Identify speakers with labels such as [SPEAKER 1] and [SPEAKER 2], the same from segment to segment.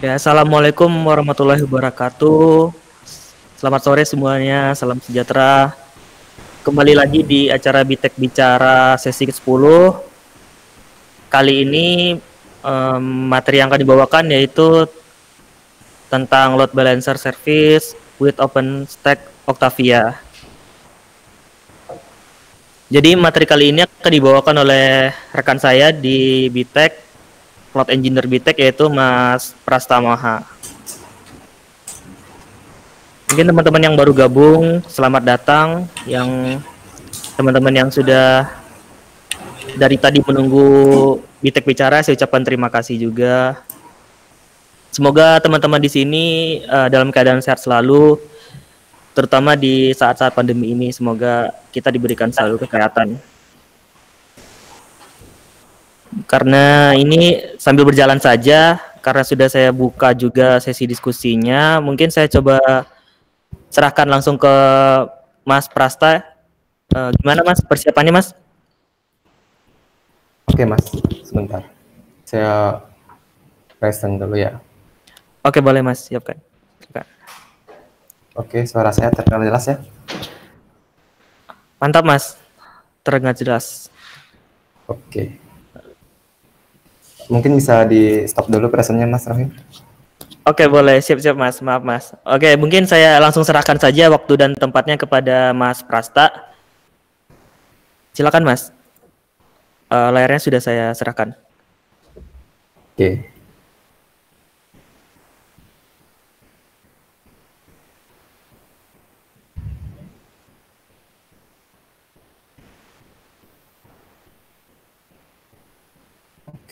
[SPEAKER 1] Ya, assalamualaikum warahmatullahi wabarakatuh. Selamat sore semuanya, salam sejahtera. Kembali lagi di acara Bitek Bicara sesi ke-10. Kali ini materi yang akan dibawakan yaitu tentang load balancer service with OpenStack Octavia. Jadi materi kali ini akan dibawakan oleh rekan saya di Bitek, Cloud Engineer Bitek, yaitu Mas Prastamaha. Mungkin teman-teman yang baru gabung, selamat datang. Yang teman-teman yang sudah dari tadi menunggu Bitek Bicara, saya ucapkan terima kasih juga. Semoga teman-teman di sini dalam keadaan sehat selalu, terutama di saat-saat pandemi ini. Semoga kita diberikan selalu kesehatan. Karena ini sambil berjalan saja, karena sudah saya buka juga sesi diskusinya, mungkin saya coba serahkan langsung ke Mas Prasta. Gimana Mas persiapannya Mas?
[SPEAKER 2] Oke Mas, sebentar. Saya present dulu ya.
[SPEAKER 1] Oke boleh Mas, siapkan.
[SPEAKER 2] Oke, suara saya terdengar jelas ya?
[SPEAKER 1] Mantap Mas, terdengar jelas.
[SPEAKER 2] Oke. Mungkin bisa di stop dulu presentnya Mas Rahim.
[SPEAKER 1] Oke boleh, siap-siap Mas, maaf Mas. Oke, mungkin saya langsung serahkan saja waktu dan tempatnya kepada Mas Prasta. Silakan Mas, layarnya sudah saya serahkan.
[SPEAKER 2] Oke.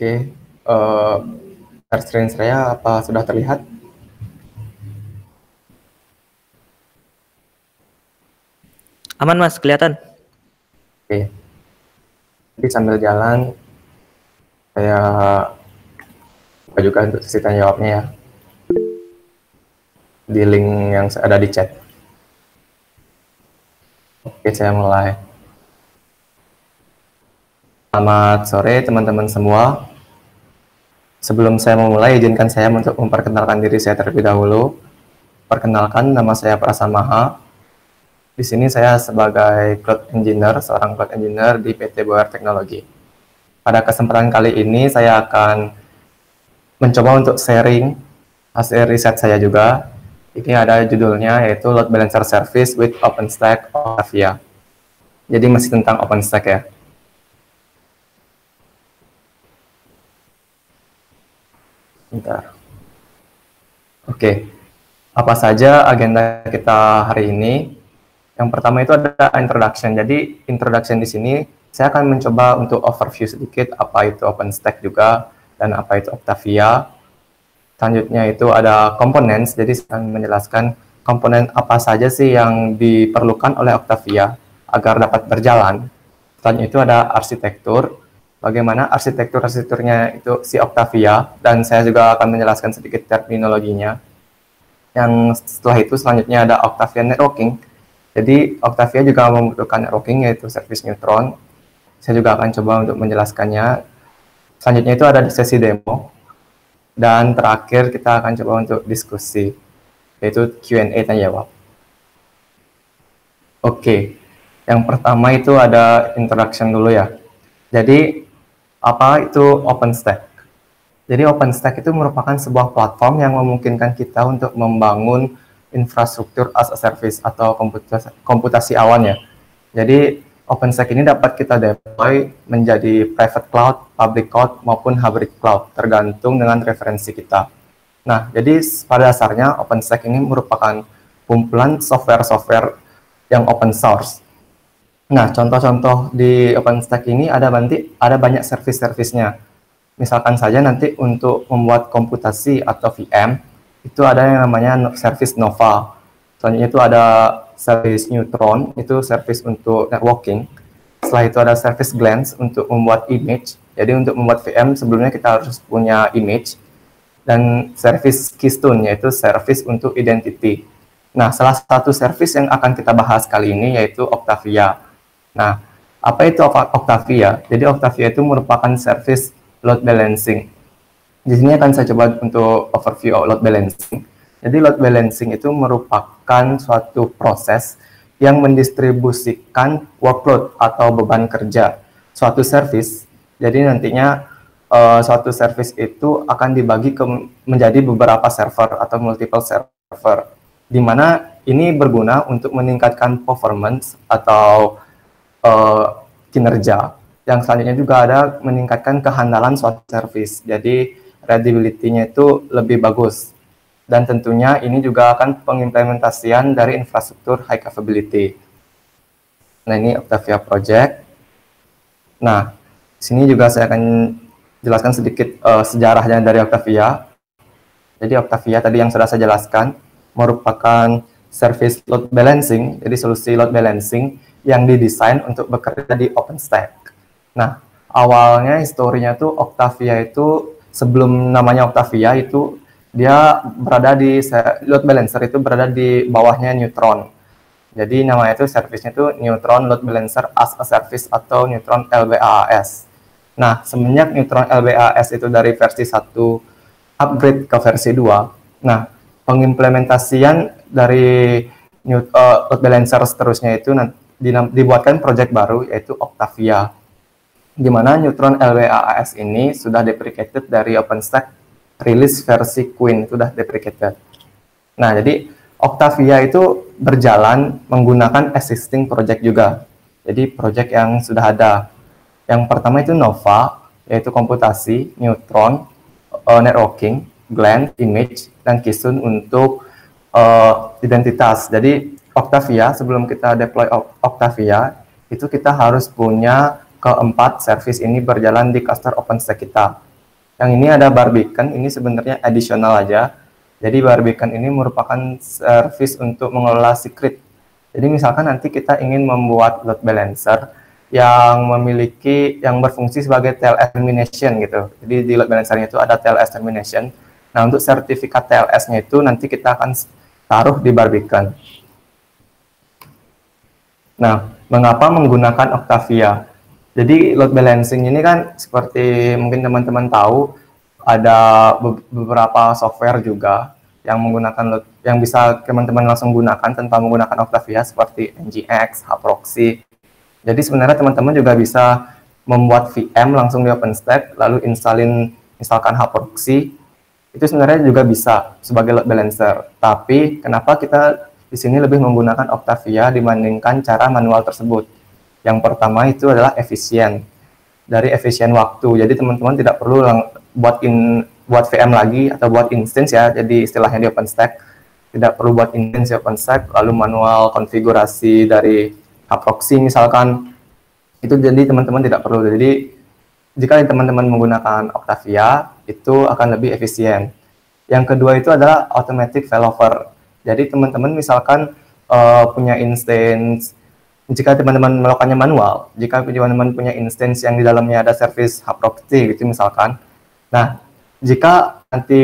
[SPEAKER 2] Oke, share screen saya apa sudah terlihat?
[SPEAKER 1] Aman Mas, kelihatan?
[SPEAKER 2] Oke. Jadi sambil jalan, saya buka juga untuk sesi tanya jawabnya ya. Di link yang ada di chat. Oke, saya mulai. Selamat sore teman-teman semua. Sebelum saya memulai, izinkan saya untuk memperkenalkan diri saya terlebih dahulu. Perkenalkan, nama saya Prasamaha. Di sini saya sebagai Cloud Engineer, seorang Cloud Engineer di PT Boer Technology. Pada kesempatan kali ini, saya akan mencoba untuk sharing hasil riset saya juga. Ini ada judulnya, yaitu Load Balancer Service with OpenStack Octavia. Jadi masih tentang OpenStack ya. Bentar. Oke, apa saja agenda kita hari ini? Yang pertama itu ada introduction. Jadi introduction di sini saya akan mencoba untuk overview sedikit apa itu OpenStack juga dan apa itu Octavia. Selanjutnya itu ada components. Jadi saya akan menjelaskan komponen apa saja sih yang diperlukan oleh Octavia agar dapat berjalan. Selanjutnya itu ada arsitektur. Bagaimana arsitekturnya itu si Octavia, dan saya juga akan menjelaskan sedikit terminologinya. Yang setelah itu selanjutnya ada Octavia Networking. Jadi Octavia juga membutuhkan networking, yaitu service neutron. Saya juga akan coba untuk menjelaskannya. Selanjutnya itu ada sesi demo. Dan terakhir kita akan coba untuk diskusi, yaitu Q&A tanya jawab. Oke, yang pertama itu ada introduction dulu ya. Jadi apa itu OpenStack? Jadi OpenStack itu merupakan sebuah platform yang memungkinkan kita untuk membangun infrastruktur as a service atau komputasi awan ya. Jadi OpenStack ini dapat kita deploy menjadi private cloud, public cloud, maupun hybrid cloud, tergantung dengan referensi kita. Nah, jadi pada dasarnya OpenStack ini merupakan kumpulan software-software yang open source. Nah, contoh-contoh di OpenStack ini ada banyak service-service-nya. Misalkan saja nanti untuk membuat komputasi atau VM, itu ada yang namanya service Nova. Selanjutnya itu ada service Neutron, itu service untuk networking. Setelah itu ada service Glance untuk membuat image. Jadi untuk membuat VM sebelumnya kita harus punya image. Dan service Keystone, yaitu service untuk identity. Nah, salah satu service yang akan kita bahas kali ini yaitu Octavia. Nah, apa itu Octavia? Jadi Octavia itu merupakan service load balancing. Di sini akan saya coba untuk overview load balancing. Jadi load balancing itu merupakan suatu proses yang mendistribusikan workload atau beban kerja suatu service. Jadi nantinya suatu service itu akan dibagi menjadi beberapa server atau multiple server, di mana ini berguna untuk meningkatkan performance atau kinerja. Yang selanjutnya juga ada meningkatkan kehandalan suatu service. Jadi reliability-nya itu lebih bagus. Dan tentunya ini juga akan pengimplementasian dari infrastruktur high capability. Nah, ini Octavia Project. Nah, sini juga saya akan jelaskan sedikit sejarahnya dari Octavia. Jadi Octavia tadi yang sudah saya jelaskan merupakan service load balancing, jadi solusi load balancing yang didesain untuk bekerja di OpenStack. Nah, awalnya historinya tuh Octavia itu sebelum namanya Octavia itu dia berada di load balancer itu berada di bawahnya Neutron. Jadi namanya itu service-nya itu Neutron Load Balancer as a Service atau Neutron LBAAS. Nah, semenjak Neutron LBAAS itu dari versi 1 upgrade ke versi 2, nah, pengimplementasian dari load balancer seterusnya itu dibuatkan project baru yaitu Octavia, di mana Neutron LBAAS ini sudah deprecated dari OpenStack release versi Queen, sudah deprecated. Nah, jadi Octavia itu berjalan menggunakan existing project juga. Jadi project yang sudah ada. Yang pertama itu Nova, yaitu komputasi, Neutron, networking, Gland, image, dan Kisun untuk identitas. Jadi Octavia, sebelum kita deploy Octavia, itu kita harus punya keempat service ini berjalan di cluster OpenStack kita. Yang ini ada Barbican, ini sebenarnya additional aja. Jadi Barbican ini merupakan service untuk mengelola secret. Jadi misalkan nanti kita ingin membuat load balancer yang berfungsi sebagai TLS termination gitu. Jadi di load balancer-nya itu ada TLS termination. Nah, untuk sertifikat TLS-nya itu nanti kita akan taruh di Barbican. Nah, mengapa menggunakan Octavia? Jadi load balancing ini kan seperti mungkin teman-teman tahu, ada beberapa software juga yang menggunakan yang bisa teman-teman langsung gunakan tanpa menggunakan Octavia seperti NGX, Hproxy. Jadi sebenarnya teman-teman juga bisa membuat VM langsung di OpenStack lalu instalkan Hproxy. Itu sebenarnya juga bisa sebagai load balancer. Tapi kenapa kita di sini lebih menggunakan Octavia dibandingkan cara manual tersebut? Yang pertama itu adalah efisien. Dari efisien waktu. Jadi teman-teman tidak perlu buat VM lagi atau buat instance ya. Jadi istilahnya di OpenStack tidak perlu buat instance di OpenStack lalu manual konfigurasi dari Hproxy misalkan. Itu jadi teman-teman tidak perlu. Jadi jika teman-teman menggunakan Octavia itu akan lebih efisien. Yang kedua itu adalah automatic failover. Jadi teman-teman misalkan punya instance, jika teman-teman melakukannya manual, jika teman-teman punya instance yang di dalamnya ada service Hproxy gitu misalkan, nah jika nanti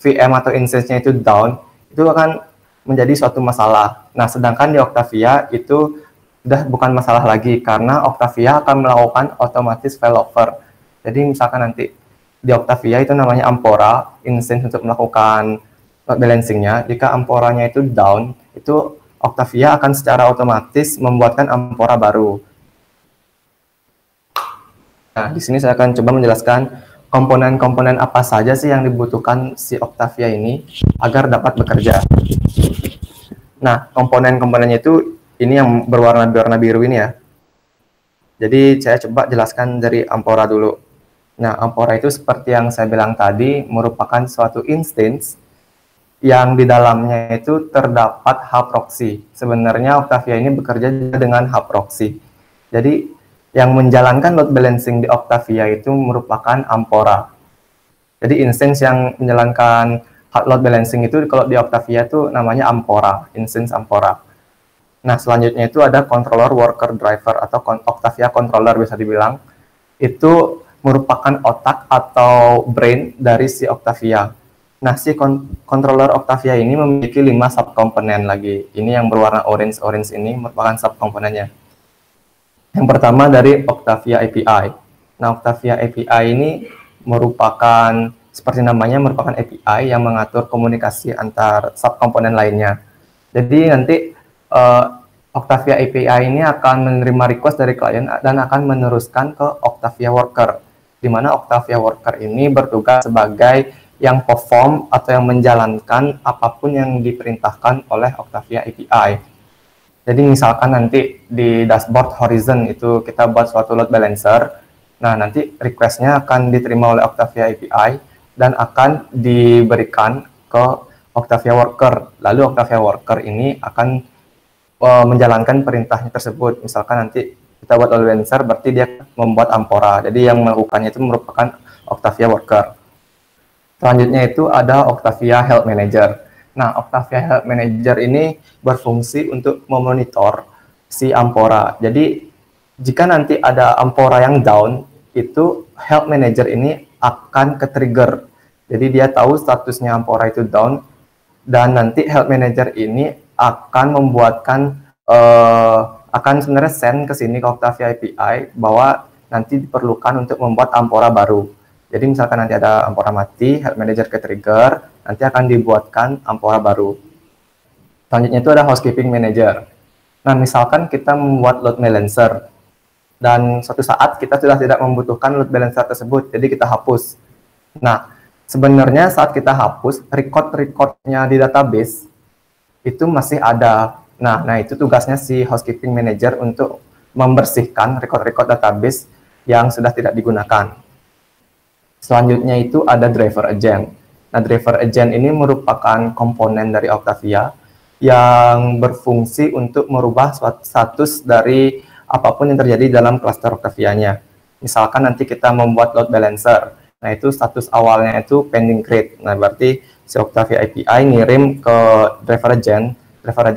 [SPEAKER 2] VM atau instance-nya itu down, itu akan menjadi suatu masalah. Nah, sedangkan di Octavia itu sudah bukan masalah lagi karena Octavia akan melakukan otomatis failover. Jadi misalkan nanti di Octavia itu namanya Ampora, instance untuk melakukan load balancing-nya. Jika Amporanya itu down, itu Octavia akan secara otomatis membuatkan Ampora baru. Nah, di sini saya akan coba menjelaskan komponen-komponen apa saja sih yang dibutuhkan si Octavia ini agar dapat bekerja. Nah, komponen-komponennya itu ini yang berwarna biru ini ya. Jadi saya coba jelaskan dari Ampora dulu. Nah, Ampora itu seperti yang saya bilang tadi merupakan suatu instance yang di dalamnya itu terdapat Hproxy. Sebenarnya Octavia ini bekerja dengan Hproxy. Jadi yang menjalankan load balancing di Octavia itu merupakan Ampora. Jadi instance yang menjalankan load balancing itu kalau di Octavia itu namanya Ampora, instance Ampora. Nah, selanjutnya itu ada controller worker driver atau Octavia controller bisa dibilang. Itu merupakan otak atau brain dari si Octavia. Nah, si controller Octavia ini memiliki 5 subkomponen lagi. Ini yang berwarna orange ini merupakan subkomponennya. Yang pertama dari Octavia API. Nah, Octavia API ini merupakan seperti namanya merupakan API yang mengatur komunikasi antar subkomponen lainnya. Jadi nanti Octavia API ini akan menerima request dari klien dan akan meneruskan ke Octavia Worker, di mana Octavia Worker ini bertugas sebagai yang perform atau yang menjalankan apapun yang diperintahkan oleh Octavia API. Jadi misalkan nanti di dashboard Horizon itu kita buat suatu load balancer, nah nanti request-nya akan diterima oleh Octavia API dan akan diberikan ke Octavia Worker. Lalu Octavia Worker ini akan menjalankan perintahnya tersebut. Misalkan nanti kita buat load balancer, berarti dia membuat Ampora. Jadi yang melakukannya itu merupakan Octavia Worker. Selanjutnya itu ada Octavia Health Manager. Nah, Octavia Health Manager ini berfungsi untuk memonitor si Ampora. Jadi jika nanti ada Ampora yang down, itu Health Manager ini akan ke-trigger. Jadi dia tahu statusnya Ampora itu down, dan nanti Health Manager ini akan membuatkan akan sebenarnya send ke sini ke Octavia API bahwa nanti diperlukan untuk membuat Ampora baru. Jadi misalkan nanti ada Ampora mati, Health Manager ke-trigger, nanti akan dibuatkan Ampora baru. Selanjutnya itu ada Housekeeping Manager. Nah, misalkan kita membuat load balancer, dan suatu saat kita sudah tidak membutuhkan load balancer tersebut, jadi kita hapus. Nah, sebenarnya saat kita hapus, record-recordnya di database itu masih ada. Nah, itu tugasnya si Housekeeping Manager untuk membersihkan record-record database yang sudah tidak digunakan. Selanjutnya itu ada Driver Agent. Nah, Driver Agent ini merupakan komponen dari Octavia yang berfungsi untuk merubah status dari apapun yang terjadi dalam cluster Octavia-nya. Misalkan nanti kita membuat load balancer, nah itu status awalnya itu pending create. Nah, berarti si Octavia API ngirim ke driver agent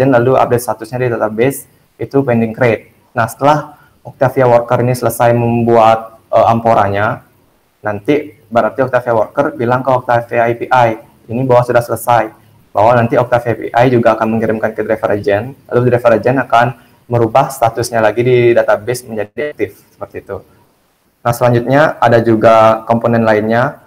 [SPEAKER 2] lalu update statusnya di database itu pending create. Nah, setelah Octavia Worker ini selesai membuat Amporanya, nanti berarti Octavia Worker bilang ke Octavia API ini bahwa sudah selesai, bahwa nanti Octavia API juga akan mengirimkan ke driver agent, lalu driver agent akan merubah statusnya lagi di database menjadi aktif, seperti itu. Nah, selanjutnya ada juga komponen lainnya,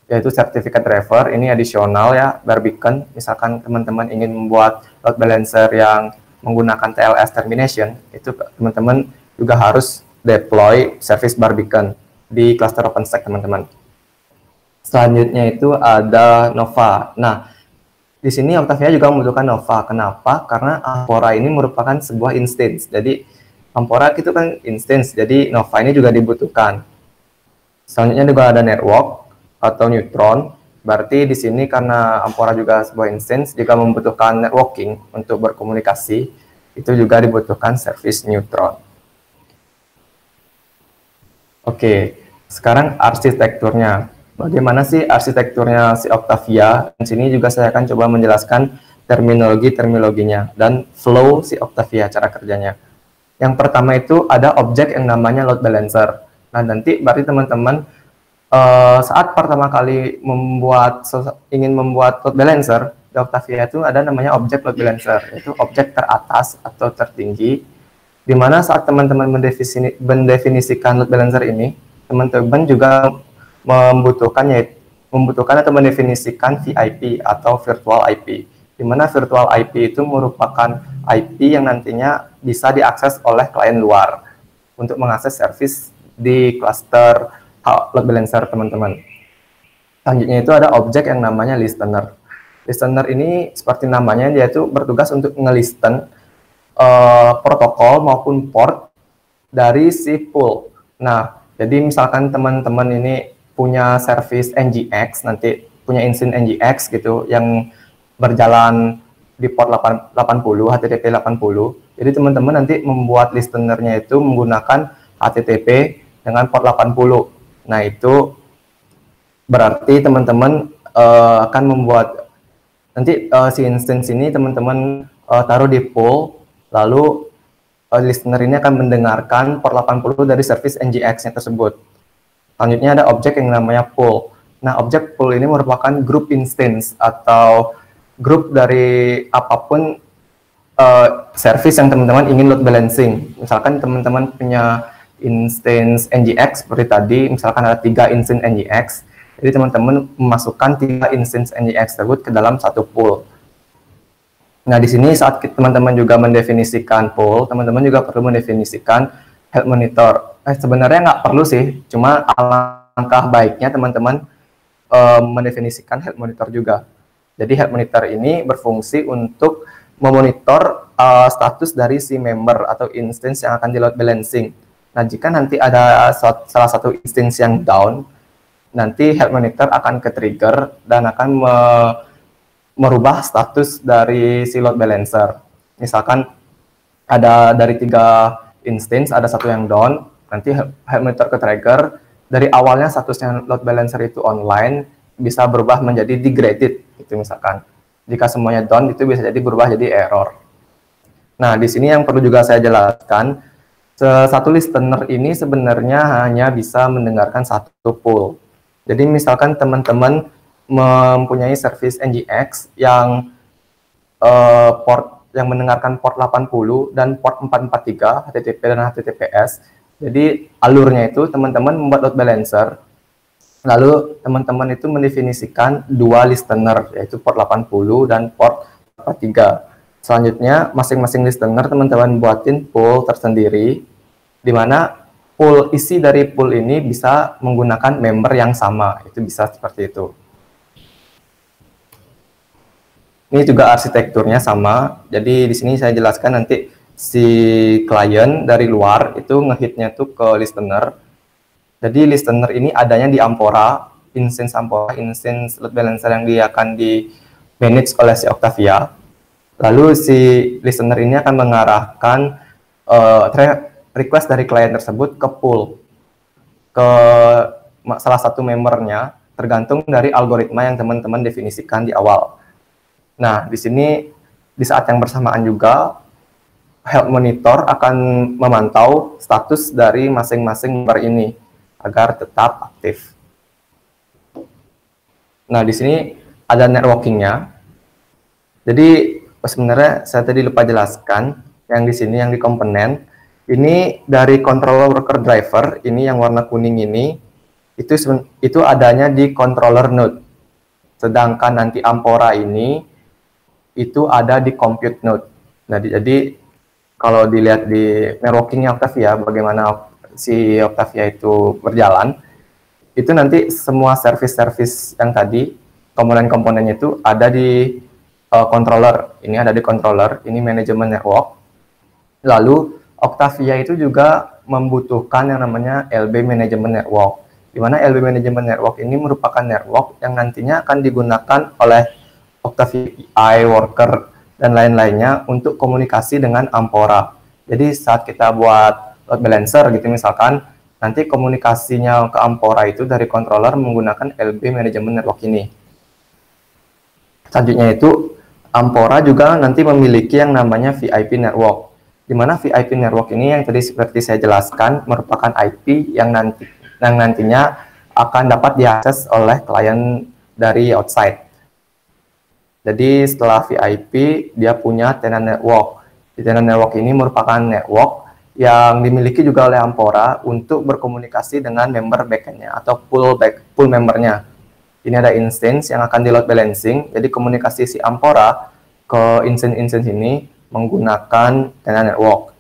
[SPEAKER 2] yaitu sertifikat driver. Ini additional ya, Barbican. Misalkan teman-teman ingin membuat load balancer yang menggunakan TLS termination, itu teman-teman juga harus deploy service Barbican di cluster OpenStack, teman-teman. Selanjutnya itu ada Nova. Nah, di sini Octavia juga membutuhkan Nova. Kenapa? Karena Ampora ini merupakan sebuah instance. Jadi Ampora itu kan instance, jadi Nova ini juga dibutuhkan. Selanjutnya juga ada network atau neutron. Berarti di sini karena Ampora juga sebuah instance, juga membutuhkan networking untuk berkomunikasi. Itu juga dibutuhkan service neutron. Oke, sekarang arsitekturnya. Bagaimana sih arsitekturnya si Octavia? Di sini juga saya akan coba menjelaskan terminologinya dan flow si Octavia, cara kerjanya. Yang pertama itu ada objek yang namanya load balancer. Nah, nanti berarti teman-teman saat pertama kali ingin membuat load balancer, di Octavia itu ada namanya objek load balancer, yaitu objek teratas atau tertinggi, di mana saat teman-teman mendefinisikan load balancer ini, teman-teman juga membutuhkan atau mendefinisikan VIP atau virtual IP, di mana virtual IP itu merupakan IP yang nantinya bisa diakses oleh klien luar untuk mengakses service di cluster load balancer, teman-teman. Selanjutnya itu ada objek yang namanya listener. Listener ini seperti namanya, dia itu bertugas untuk ngelisten protokol maupun port dari si pool. Nah, jadi misalkan teman-teman ini punya service NGX, nanti punya instance NGX gitu yang berjalan di port 80, HTTP 80. Jadi teman-teman nanti membuat listenernya itu menggunakan HTTP dengan port 80. Nah, itu berarti teman-teman akan membuat nanti si instance ini teman-teman taruh di pool, lalu listener ini akan mendengarkan port 80 dari service NGX-nya tersebut. Selanjutnya ada objek yang namanya pool. Nah, objek pool ini merupakan group instance atau grup dari apapun service yang teman-teman ingin load balancing. Misalkan teman-teman punya instance NGX seperti tadi, misalkan ada 3 instance NGX. Jadi teman-teman memasukkan 3 instance NGX tersebut ke dalam satu pool. Nah, di sini saat teman-teman juga mendefinisikan pool, teman-teman juga perlu mendefinisikan health monitor. Sebenarnya nggak perlu sih, cuma alangkah baiknya teman-teman mendefinisikan health monitor juga. Jadi health monitor ini berfungsi untuk memonitor status dari si member atau instance yang akan di load balancing. Nah, jika nanti ada salah satu instance yang down, nanti health monitor akan ke-trigger dan akan merubah status dari si load balancer. Misalkan ada dari 3 instance, ada satu yang down, nanti health monitor ke-trigger, dari awalnya statusnya load balancer itu online, bisa berubah menjadi degraded, itu misalkan. Jika semuanya down, itu bisa jadi berubah jadi error. Nah, di sini yang perlu juga saya jelaskan, satu listener ini sebenarnya hanya bisa mendengarkan satu pool. Jadi misalkan teman-teman mempunyai service NGX yang port yang mendengarkan port 80 dan port 443 HTTP dan HTTPS. Jadi alurnya itu teman-teman membuat load balancer, lalu teman-teman itu mendefinisikan 2 listener, yaitu port 80 dan port 43. Selanjutnya masing-masing listener teman-teman buatin pool tersendiri, di mana pool isi dari pool ini bisa menggunakan member yang sama, itu bisa seperti itu. Ini juga arsitekturnya sama. Jadi di sini saya jelaskan nanti si klien dari luar itu ngehitnya tuh ke listener. Jadi listener ini adanya di Ampora, instance load balancer yang dia akan di manage oleh si Octavia. Lalu si listener ini akan mengarahkan request dari klien tersebut ke pool, ke salah satu membernya, tergantung dari algoritma yang teman-teman definisikan di awal. Nah, di sini di saat yang bersamaan juga health monitor akan memantau status dari masing-masing member ini agar tetap aktif. Nah, di sini ada networking-nya. Jadi sebenarnya saya tadi lupa jelaskan yang di sini yang di komponen ini dari controller worker driver ini yang warna kuning ini itu adanya di controller node. Sedangkan nanti Ampora ini itu ada di compute node. Nah, jadi kalau dilihat di networking-nya Octavia, bagaimana si Octavia itu berjalan, itu nanti semua service-service yang tadi, komponen-komponennya itu ada di controller. Ini ada di controller, ini manajemen network. Lalu Octavia itu juga membutuhkan yang namanya LB Management Network, di mana LB Management Network ini merupakan network yang nantinya akan digunakan oleh Octavia API, worker, dan lain-lainnya untuk komunikasi dengan Ampora. Jadi saat kita buat load balancer gitu misalkan, nanti komunikasinya ke Ampora itu dari controller menggunakan LB Management Network ini. Selanjutnya itu, Ampora juga nanti memiliki yang namanya VIP Network, di mana VIP Network ini yang tadi seperti saya jelaskan merupakan IP yang nantinya akan dapat diakses oleh klien dari outside. Jadi setelah VIP, dia punya tenant network. Di tenant network ini merupakan network yang dimiliki juga oleh Ampora untuk berkomunikasi dengan member backend-nya atau pool membernya. Ini ada instance yang akan di load balancing, jadi komunikasi si Ampora ke instance ini menggunakan tenant network.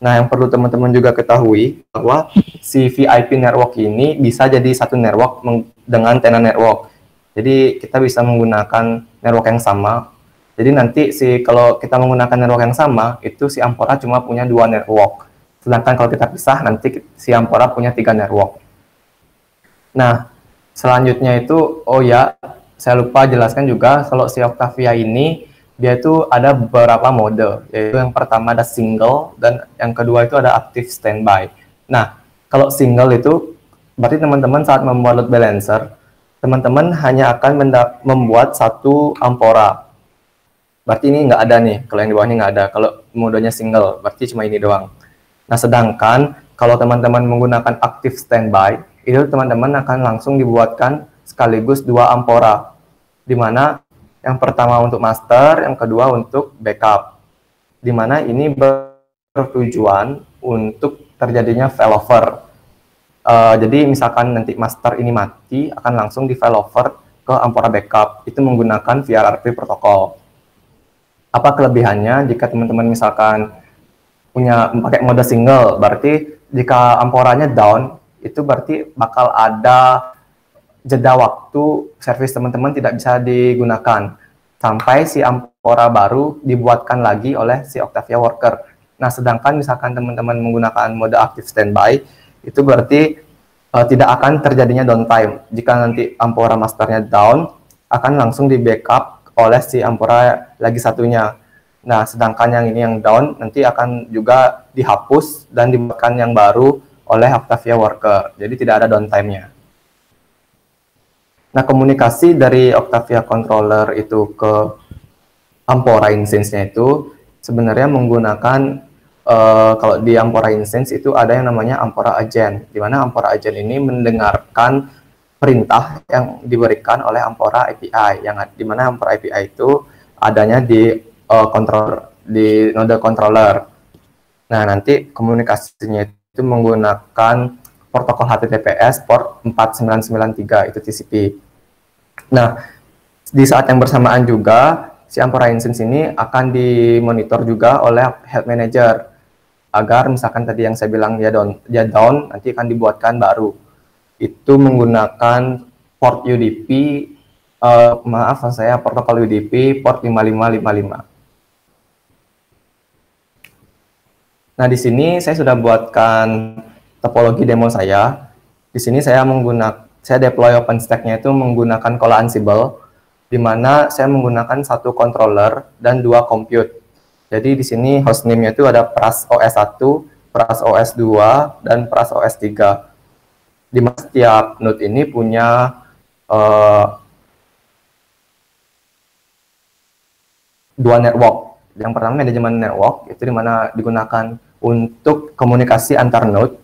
[SPEAKER 2] Nah, yang perlu teman-teman juga ketahui bahwa si VIP network ini bisa jadi satu network dengan tenant network. Jadi kita bisa menggunakan network yang sama. Jadi nanti kalau kita menggunakan network yang sama, itu si Ampora cuma punya 2 network. Sedangkan kalau kita pisah, nanti si Ampora punya 3 network. Nah, selanjutnya itu, oh ya, saya lupa jelaskan juga kalau si Octavia ini, dia itu ada beberapa mode. Yaitu yang pertama ada single, dan yang kedua itu ada active standby. Nah, kalau single itu, berarti teman-teman saat membuat load balancer, teman-teman hanya akan membuat satu Ampora. Berarti ini nggak ada nih, kalau yang di bawah ini nggak ada. Kalau modenya single, berarti cuma ini doang. Nah, sedangkan kalau teman-teman menggunakan active standby, itu teman-teman akan langsung dibuatkan sekaligus 2 Ampora. Di mana yang pertama untuk master, yang kedua untuk backup. Di mana ini bertujuan untuk terjadinya failover. Jadi misalkan nanti master ini mati, akan langsung di failover ke Ampora Backup. Itu menggunakan VRRP protokol. Apa kelebihannya jika teman-teman misalkan punya pakai mode single, berarti jika Amporanya down, itu berarti bakal ada jeda waktu servis teman-teman tidak bisa digunakan sampai si Ampora baru dibuatkan lagi oleh si Octavia Worker. Nah, sedangkan misalkan teman-teman menggunakan mode active standby, itu berarti tidak akan terjadinya downtime. Jika nanti Ampora masternya down, akan langsung di backup oleh si Ampora lagi satunya. Nah, sedangkan yang ini yang down nanti akan juga dihapus dan dibuatkan yang baru oleh Octavia Worker. Jadi tidak ada downtime-nya. Nah, komunikasi dari Octavia Controller itu ke Ampora Instance-nya itu sebenarnya menggunakan kalau di Ampora Instance itu ada yang namanya Ampora Agent, di mana Ampora Agent ini mendengarkan perintah yang diberikan oleh Ampora API, yang di mana Ampora API itu adanya di di node controller. Nah, nanti komunikasinya itu menggunakan protokol HTTPS port 4993 itu TCP. Nah, di saat yang bersamaan juga si Ampora Instance ini akan dimonitor juga oleh Health Manager agar misalkan tadi yang saya bilang dia down nanti akan dibuatkan baru. Itu menggunakan port UDP, maaf saya protokol UDP port 5555. Nah, di sini saya sudah buatkan topologi demo saya. Di sini saya deploy OpenStack-nya itu menggunakan call Ansible, di mana saya menggunakan satu controller dan dua compute. Jadi di sini hostname-nya itu ada Pras OS 1, Pras OS 2, dan Pras OS 3. Di mana setiap node ini punya dua network. Yang pertama manajemen network, itu di mana digunakan untuk komunikasi antar node.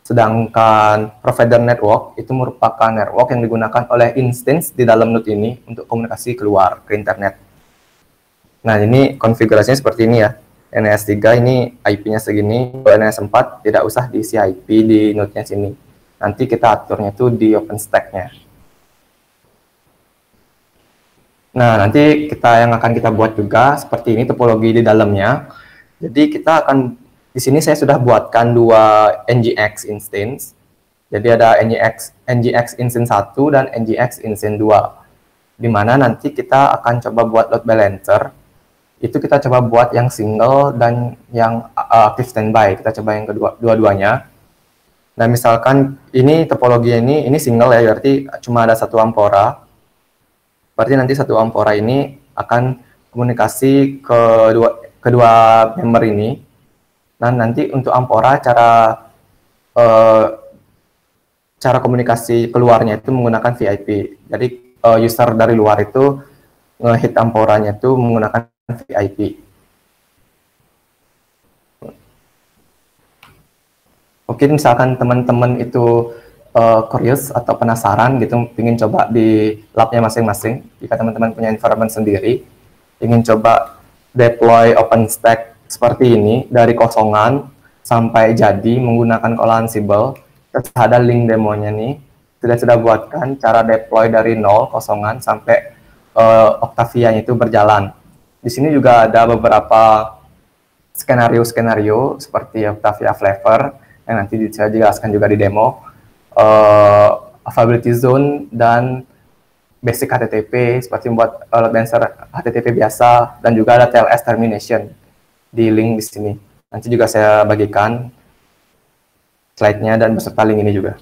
[SPEAKER 2] Sedangkan provider network itu merupakan network yang digunakan oleh instance di dalam node ini untuk komunikasi keluar ke internet. Nah, ini konfigurasinya seperti ini ya. NS3 ini IP-nya segini, NS4 tidak usah diisi IP di node-nya sini. Nanti kita aturnya itu di OpenStack-nya. Nah, nanti yang akan kita buat juga seperti ini topologi di dalamnya. Jadi kita akan di sini saya sudah buatkan dua NGX instance. Jadi ada NGX instance 1 dan NGX instance 2. Di mana nanti kita akan coba buat load balancer. Itu kita coba buat yang single dan yang active standby. Kita coba yang dua-duanya. Nah, misalkan ini topologi ini single ya, berarti cuma ada satu Ampora. Berarti nanti satu Ampora ini akan komunikasi ke kedua member ini. Nah, nanti untuk Ampora cara komunikasi keluarnya itu menggunakan VIP. Jadi user dari luar itu nge-hit Amporanya itu menggunakan VIP. Oke, misalkan teman-teman itu curious atau penasaran gitu, ingin coba di labnya masing-masing, jika teman-teman punya environment sendiri, ingin coba deploy OpenStack seperti ini, dari kosongan sampai jadi menggunakan call Ansible, terus ada link demonya nih, sudah buatkan cara deploy dari nol, kosongan, sampai Octavia-nya itu berjalan. Di sini juga ada beberapa skenario seperti Octavia Flavor yang nanti saya jelaskan juga di demo, availability zone dan basic HTTP seperti membuat load balancer HTTP biasa, dan juga ada TLS termination di link di sini. Nanti juga saya bagikan slide-nya dan beserta link ini juga.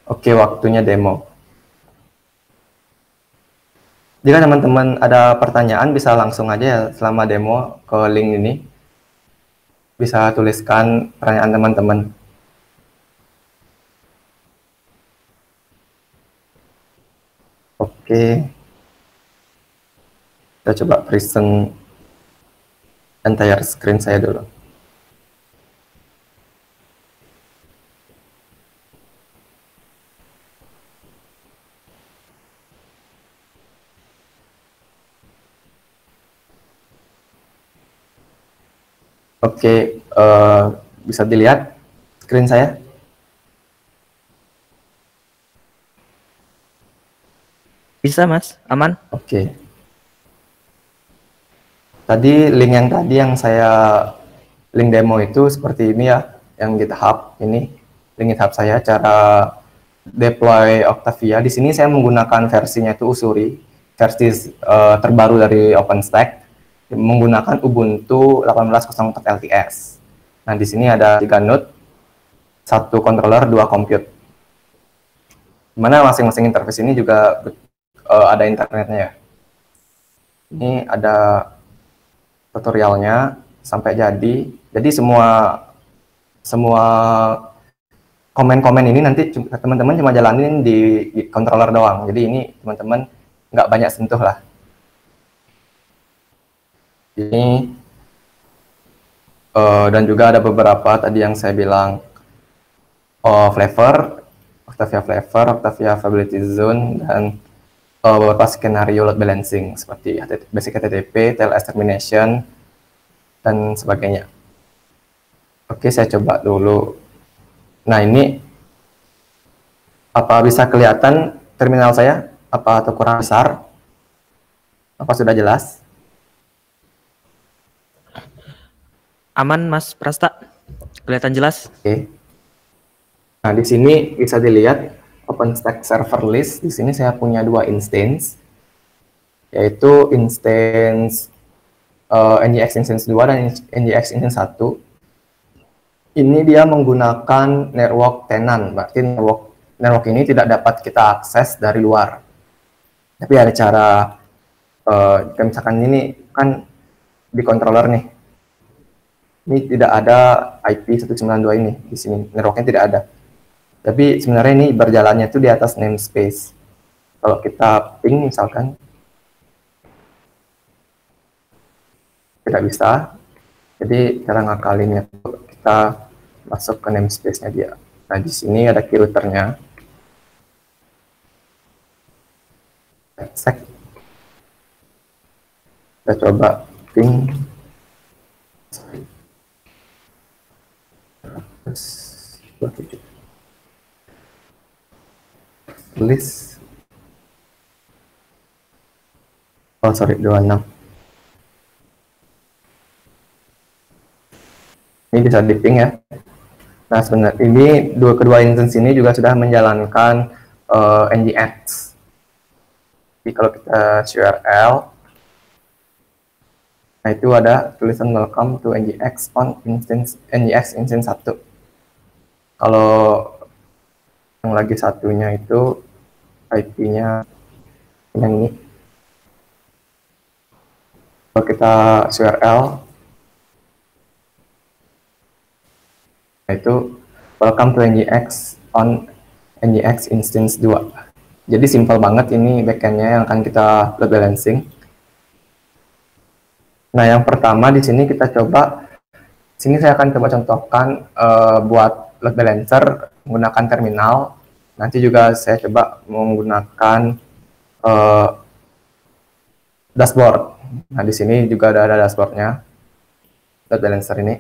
[SPEAKER 2] Oke, waktunya demo. Jika teman-teman ada pertanyaan, bisa langsung aja ya selama demo ke link ini. Bisa tuliskan pertanyaan teman-teman. Oke. Kita coba present entire screen saya dulu. Oke, bisa dilihat screen saya?
[SPEAKER 1] Bisa, Mas. Aman?
[SPEAKER 2] Oke. Tadi link yang saya link demo itu seperti ini ya, yang GitHub ini, link GitHub saya cara deploy Octavia. Di sini saya menggunakan versinya itu Usuri, versi terbaru dari OpenStack, menggunakan Ubuntu 18.04 LTS. Nah, di sini ada 3 node, 1 controller, 2 compute. Dimana masing-masing interface ini juga ada internetnya ya. Ini ada tutorialnya sampai jadi. Jadi semua komen-komen ini nanti teman-teman cuma jalanin di controller doang. Jadi ini teman-teman nggak banyak sentuh lah. Ini dan juga ada beberapa tadi yang saya bilang flavor, Octavia flavor, Octavia availability zone, dan beberapa skenario load balancing seperti basic HTTP, TLS termination, dan sebagainya. Oke, saya coba dulu. Nah, ini apa bisa kelihatan terminal saya? Apa atau kurang besar? Apa sudah jelas?
[SPEAKER 1] Aman, Mas Prasta. Kelihatan jelas.
[SPEAKER 2] Oke. Nah, di sini bisa dilihat OpenStack server list. Di sini saya punya 2 instance, yaitu instance NGX instance 2 dan NGX instance 1. Ini dia menggunakan network tenant, berarti network ini tidak dapat kita akses dari luar. Tapi ada cara, misalkan ini kan di controller nih, ini tidak ada IP 192 ini, di sini networknya tidak ada. Tapi sebenarnya ini berjalannya itu di atas namespace. Kalau kita ping misalkan, tidak bisa. Jadi cara ngakalinnya itu kita masuk ke namespace-nya dia. Nah, di sini ada key router-nya. Sek. Kita coba ping. List. Oh, sorry, 26. Ini bisa di ping ya. Nah, sebenarnya ini kedua instance ini juga sudah menjalankan NGX. Jadi kalau kita URL, nah itu ada tulisan welcome to NGX on instance NGX instance 1. Kalau yang lagi satunya itu IP-nya yang ini. Kalau kita URL, itu welcome to NGX on NGX instance 2. Jadi simple banget ini backend-nya yang akan kita load balancing. Nah, yang pertama di sini kita coba, sini saya akan coba contohkan buat load balancer menggunakan terminal. Nanti juga saya coba menggunakan dashboard. Nah, di sini juga ada dashboardnya load balancer ini.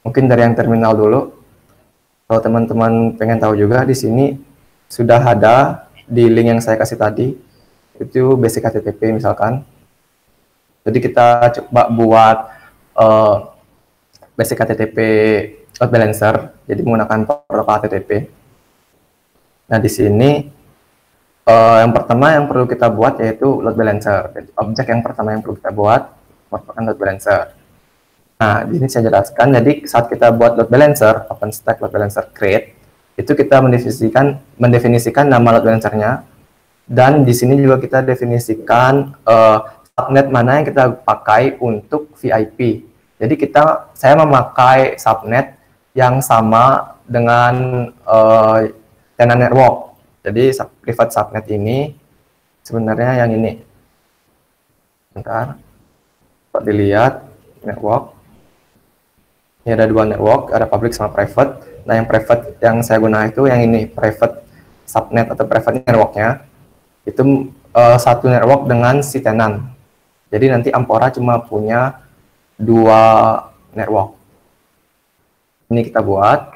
[SPEAKER 2] Mungkin dari yang terminal dulu. Kalau teman-teman pengen tahu juga, di sini sudah ada di link yang saya kasih tadi, itu basic HTTP misalkan. Jadi kita coba buat basic HTTP load balancer, jadi menggunakan protokol HTTP. Nah, di sini yang pertama yang perlu kita buat yaitu load balancer. Jadi, objek yang pertama yang perlu kita buat merupakan load balancer. Nah, di sini saya jelaskan, jadi saat kita buat load balancer, OpenStack load balancer create, itu kita mendefinisikan nama load balancernya, dan di sini juga kita definisikan subnet mana yang kita pakai untuk VIP. Jadi saya memakai subnet yang sama dengan tenant network. Jadi private subnet ini sebenarnya yang ini. Bentar, dapat dilihat network. Ini ada 2 network, ada public sama private. Nah, yang private yang saya gunakan itu yang ini, private subnet atau private networknya. Itu satu network dengan si tenant. Jadi nanti Ampora cuma punya 2 network. Ini kita buat.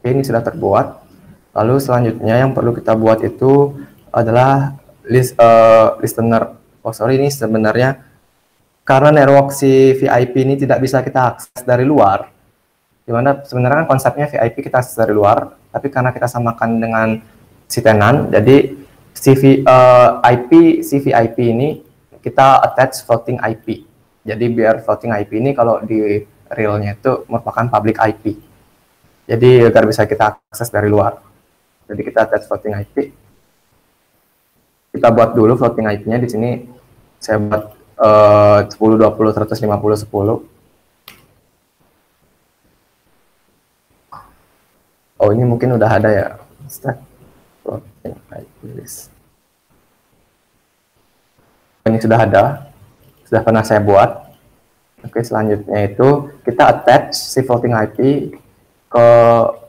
[SPEAKER 2] Oke, ini sudah terbuat. Lalu selanjutnya yang perlu kita buat itu adalah listener. Oh sorry, ini sebenarnya karena network si VIP ini tidak bisa kita akses dari luar. Dimana sebenarnya kan konsepnya VIP kita akses dari luar, tapi karena kita samakan dengan si tenan, jadi si VIP ini kita attach floating IP. Jadi biar floating IP ini kalau di realnya itu merupakan public IP. Jadi agar bisa kita akses dari luar. Jadi kita attach floating IP. Kita buat dulu floating IP-nya di sini. Saya buat 10, 20, 150, 10. Oh, ini mungkin udah ada ya. Stack floating IP list. Ini sudah ada. Sudah pernah saya buat. Oke, selanjutnya itu kita attach si floating IP ke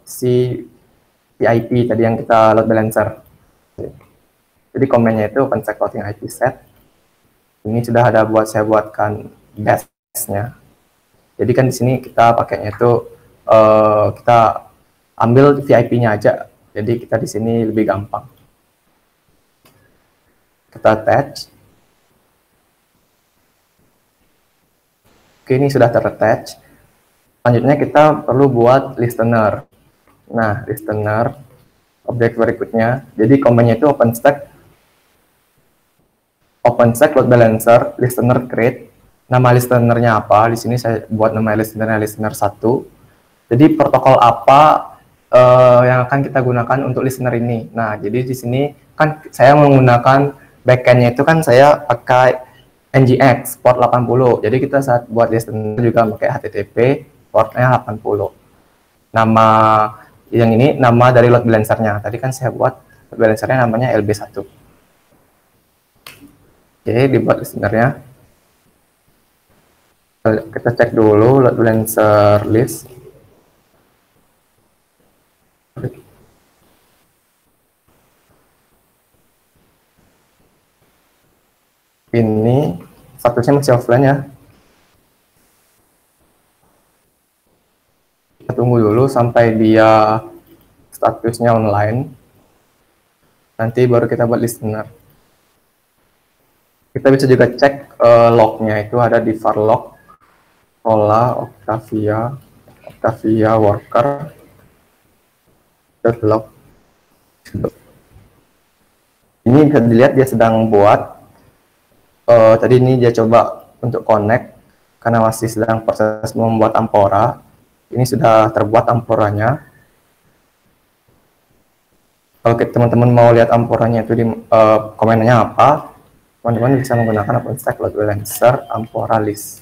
[SPEAKER 2] si VIP tadi yang kita load balancer. Jadi komennya itu OpenStack floating IP set. Ini sudah ada saya buatkan base-nya. Jadi kan di sini kita pakainya itu kita ambil VIP-nya aja. Jadi kita di sini lebih gampang. Kita attach. Oke, ini sudah ter-attach. Selanjutnya kita perlu buat listener. Nah, listener objek berikutnya. Jadi komennya itu OpenStack load balancer listener create. Nama listenernya apa? Di sini saya buat nama listener 1. Jadi protokol apa yang akan kita gunakan untuk listener ini? Nah, jadi di sini kan saya menggunakan backend-nya itu kan saya pakai NGX port 80. Jadi kita saat buat listener juga pakai HTTP portnya 80. Nama yang ini nama dari load balancer-nya. Tadi kan saya buat load balancer-nya namanya LB1. Oke, dibuat listener-nya. Kita cek dulu load balancer list. Ini statusnya masih offline ya. Kita tunggu dulu sampai dia statusnya online. Nanti baru kita buat listener. Kita bisa juga cek lognya itu ada di var log, Ola, Octavia worker, log. Ini bisa dilihat dia sedang buat. Tadi ini dia coba untuk connect karena masih sedang proses membuat Ampora. Ini sudah terbuat Amporanya. Kalau teman-teman mau lihat Amporanya itu di komennya apa, teman-teman bisa menggunakan OpenStack load balancer Ampora list.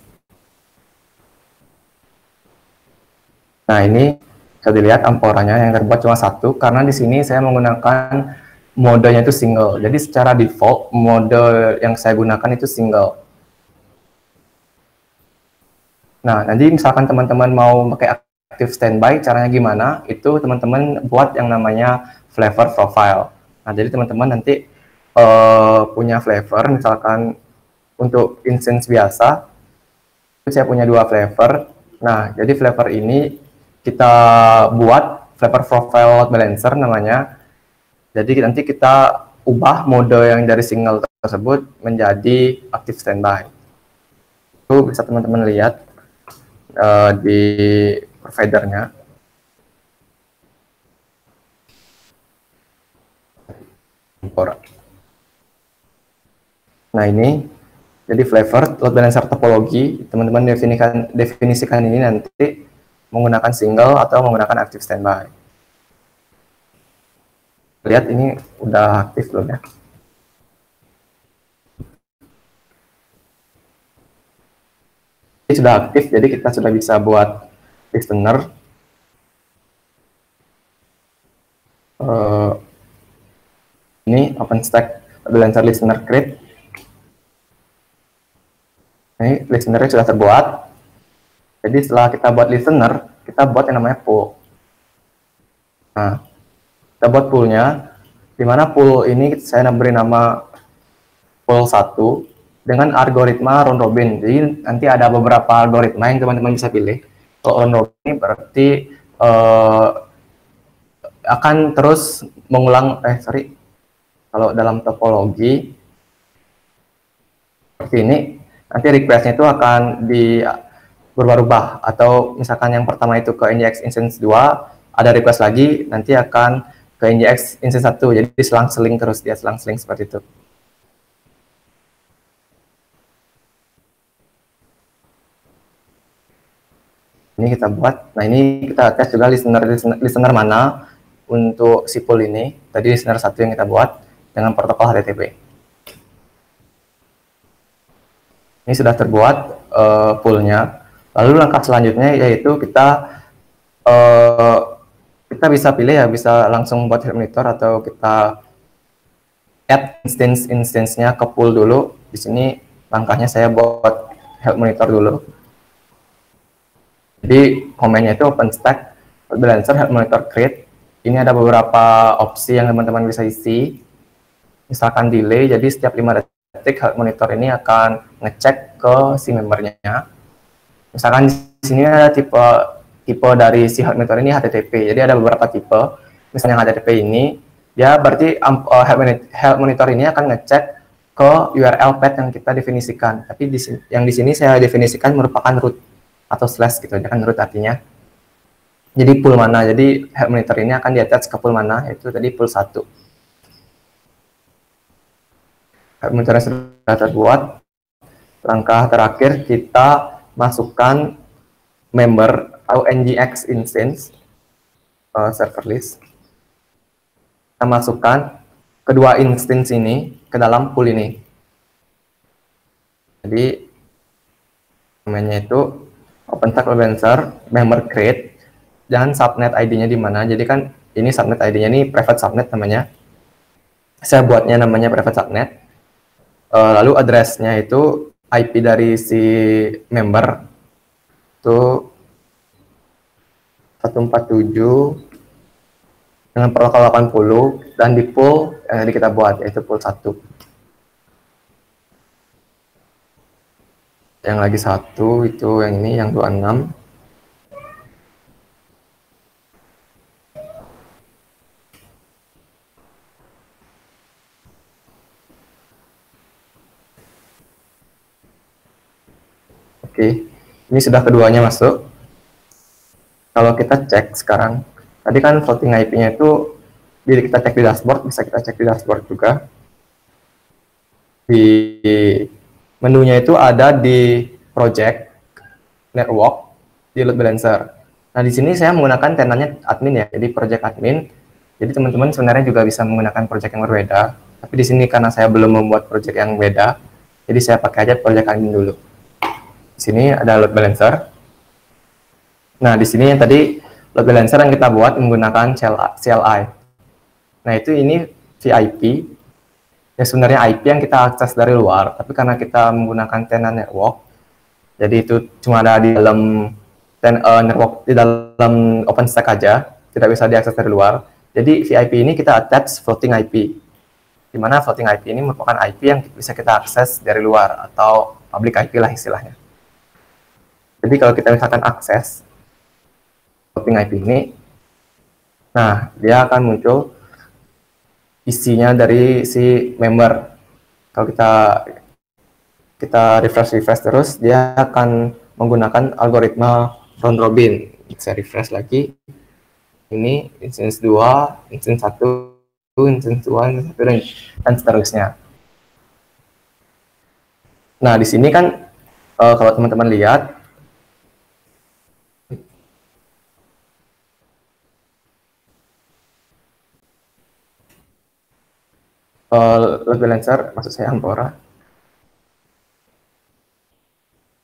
[SPEAKER 2] Nah, ini bisa dilihat Amporanya yang terbuat cuma satu karena di sini saya menggunakan modenya itu single. Jadi secara default mode yang saya gunakan itu single. Nah, nanti misalkan teman-teman mau pakai active standby, caranya gimana? Itu teman-teman buat yang namanya flavor profile. Nah, jadi teman-teman nanti punya flavor, misalkan untuk instance biasa, saya punya 2 flavor. Nah, jadi flavor ini kita buat flavor profile load balancer namanya. Jadi nanti kita ubah mode yang dari single tersebut menjadi active standby. Itu bisa teman-teman lihat di providernya. Nah, ini jadi flavor load balancer topologi. Teman-teman definisikan ini nanti menggunakan single atau menggunakan active standby. Lihat ini udah aktif belum ya? Ini sudah aktif, jadi kita sudah bisa buat listener. Ini OpenStack balancer listener create. Ini listenernya sudah terbuat. Jadi setelah kita buat listener, kita buat yang namanya pool. Nah, kita buat poolnya, di mana pool ini saya beri nama pool 1 dengan algoritma round robin. Jadi nanti ada beberapa algoritma yang teman-teman bisa pilih. Kalau round robin ini berarti akan terus mengulang, kalau dalam topologi seperti ini, nanti request-nya itu akan berubah-ubah, atau misalkan yang pertama itu ke NGX instance 2, ada request lagi, nanti akan ke NGX instance 1, jadi selang-seling terus, dia selang-seling seperti itu. Ini kita buat, nah ini kita tes juga listener mana untuk si pool ini. Tadi listener 1 yang kita buat dengan protokol HTTP. Ini sudah terbuat poolnya. Lalu langkah selanjutnya yaitu kita bisa pilih ya, bisa langsung buat health monitor atau kita add instance-nya ke pool dulu. Di sini langkahnya saya buat health monitor dulu. Jadi komennya itu OpenStack load balancer health monitor create. Ini ada beberapa opsi yang teman-teman bisa isi. Misalkan delay, jadi setiap 5 detik health monitor ini akan ngecek ke si membernya. Misalkan di sini ada tipe dari si health monitor ini HTTP. Jadi ada beberapa tipe. Misalnya yang HTTP ini, ya berarti health monitor ini akan ngecek ke URL path yang kita definisikan. Tapi yang di sini saya definisikan merupakan root atau slash gitu, kan root artinya. Jadi pool mana, jadi health monitor ini akan di-attach ke pool mana, yaitu tadi pool 1. Health monitor sudah terbuat. Langkah terakhir kita masukkan member atau NGX instance server list. Kita masukkan kedua instance ini ke dalam pool ini. Jadi namanya itu OpenStack load balancer member create dan subnet ID-nya di mana. Jadi kan ini subnet ID-nya ini private subnet namanya. Saya buatnya namanya private subnet. Lalu address-nya itu IP dari si member itu 147 dengan protokol 80 dan di pool yang tadi kita buat yaitu pool 1. Yang lagi 1 itu yang ini yang 26. Oke, ini sudah keduanya masuk. Kalau kita cek sekarang, tadi kan floating IP-nya itu kita cek di dashboard, bisa kita cek di dashboard juga. Di menunya itu ada di project, network, di load balancer. Nah, di sini saya menggunakan tenannya admin ya, jadi project admin. Jadi teman-teman sebenarnya juga bisa menggunakan project yang berbeda. Tapi di sini karena saya belum membuat project yang beda, jadi saya pakai aja project admin dulu. Di sini ada load balancer. Nah, di sini yang tadi load balancer yang kita buat menggunakan CLI. Nah, itu ini VIP. Ya sebenarnya IP yang kita akses dari luar, tapi karena kita menggunakan tenant network, jadi itu cuma ada di dalam network, di dalam OpenStack aja, tidak bisa diakses dari luar. Jadi VIP ini kita attach floating IP, di mana floating IP ini merupakan IP yang bisa kita akses dari luar atau public IP lah istilahnya. Jadi kalau kita misalkan akses floating IP ini, nah dia akan muncul isinya dari si member. Kalau kita refresh terus, dia akan menggunakan algoritma round robin. Saya refresh lagi. Ini instance 2, instance 1, instance 2, instance 1, dan seterusnya. Nah, di sini kan kalau teman-teman lihat, load balancer, maksud saya Ampora.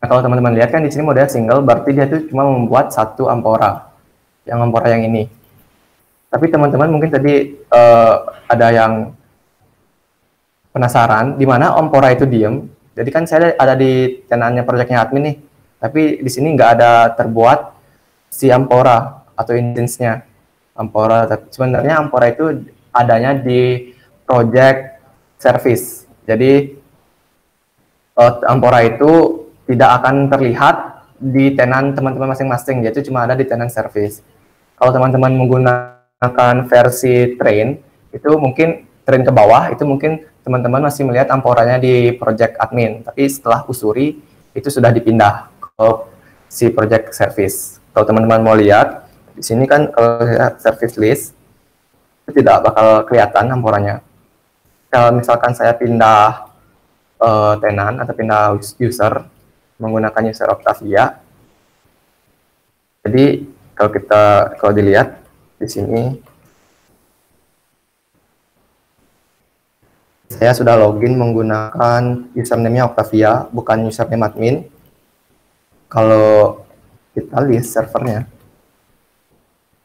[SPEAKER 2] Nah, kalau teman-teman lihat kan di sini model single, berarti dia tuh cuma membuat satu Ampora, yang Ampora yang ini. Tapi teman-teman mungkin tadi ada yang penasaran, di mana Ampora itu diem. Jadi kan saya ada di tenannya projectnya admin nih, tapi di sini nggak ada terbuat si Ampora atau instance-nya Ampora. Tapi sebenarnya Ampora itu adanya di project service. Jadi Ampora itu tidak akan terlihat di tenan teman-teman masing-masing, yaitu cuma ada di tenan service. Kalau teman-teman menggunakan akan versi train, itu mungkin train ke bawah, itu mungkin teman-teman masih melihat amporanya di project admin, tapi setelah usuri itu sudah dipindah ke si project service. Kalau teman-teman mau lihat di sini kan, kalau lihat service list itu tidak bakal kelihatan amporanya. Kalau misalkan saya pindah tenant atau pindah user menggunakan user Octavia, jadi kalau dilihat di sini, saya sudah login menggunakan username-nya Octavia, bukan username admin. Kalau kita list servernya,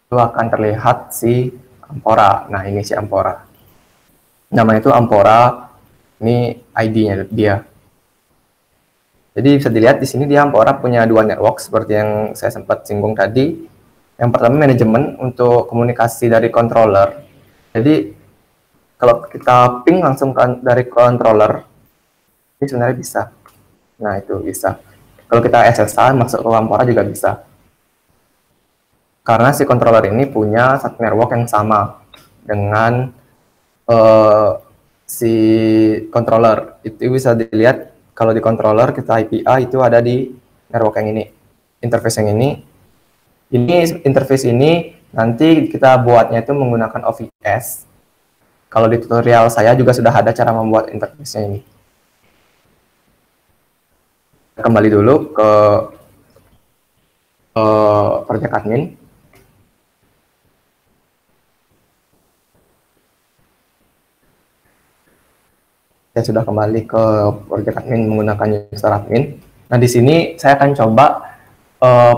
[SPEAKER 2] itu akan terlihat si Ampora. Nah, ini si Ampora. Namanya itu Ampora, ini ID-nya dia. Jadi bisa dilihat di sini dia Ampora punya dua network seperti yang saya sempat singgung tadi. Yang pertama manajemen untuk komunikasi dari controller. Jadi kalau kita ping langsung dari controller, ini sebenarnya bisa. Nah, itu bisa. Kalau kita SSH masuk ke Ampora juga bisa. Karena si controller ini punya satu network yang sama dengan si controller. Itu bisa dilihat kalau di controller kita IPA itu ada di network yang ini. Interface yang ini. Ini interface ini nanti kita buatnya itu menggunakan OVS. Kalau di tutorial saya juga sudah ada cara membuat interface-nya ini. Kembali dulu ke project admin. Saya sudah kembali ke project admin menggunakan user admin. Nah, di sini saya akan coba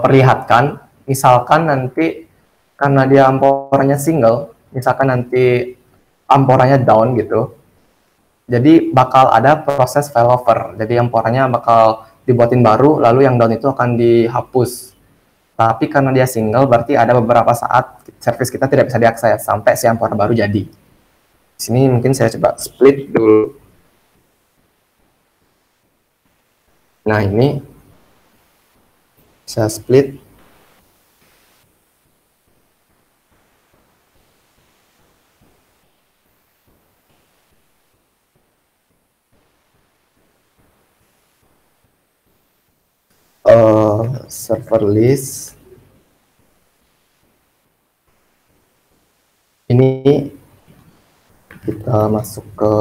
[SPEAKER 2] perlihatkan, misalkan nanti karena dia amporanya single, misalkan nanti amporanya down gitu, jadi bakal ada proses failover. Jadi amporanya bakal dibuatin baru, lalu yang down itu akan dihapus. Tapi karena dia single, berarti ada beberapa saat service kita tidak bisa diakses sampai si ampora baru jadi. Di sini mungkin saya coba split dulu. Nah, ini saya split. Server list. Ini kita masuk ke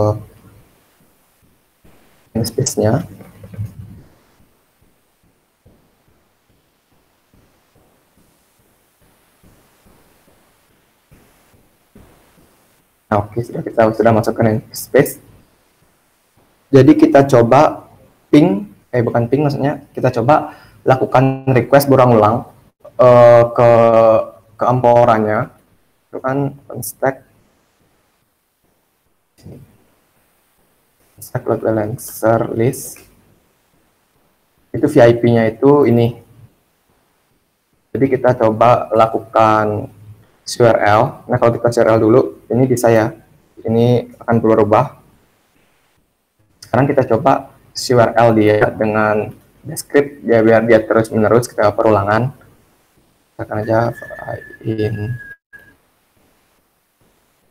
[SPEAKER 2] namespace-nya. Nah, oke, kita sudah masuk ke namespace. Jadi kita coba bukan ping maksudnya, kita coba lakukan request berulang-ulang ke amporanya. Itu kan stack load balancer list. Itu VIP-nya itu ini. Jadi kita coba lakukan URL. Nah, kalau kita URL dulu, ini bisa ya. Ini akan berubah. Sekarang kita coba URL dia dengan descript dia biar dia terus-menerus kita perulangan. Misalkan aja in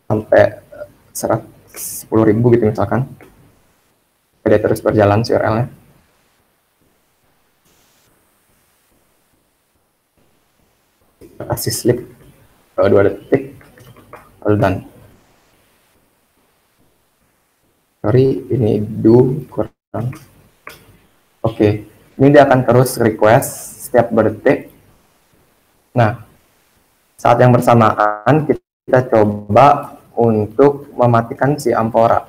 [SPEAKER 2] sampai 110.000 gitu misalkan. Dia terus berjalan URL-nya. Kita kasih sleep 2 detik, lalu done. Sorry, ini do kurang. Oke, ini dia akan terus request setiap 2 detik. Nah, saat yang bersamaan kita coba untuk mematikan si ampora.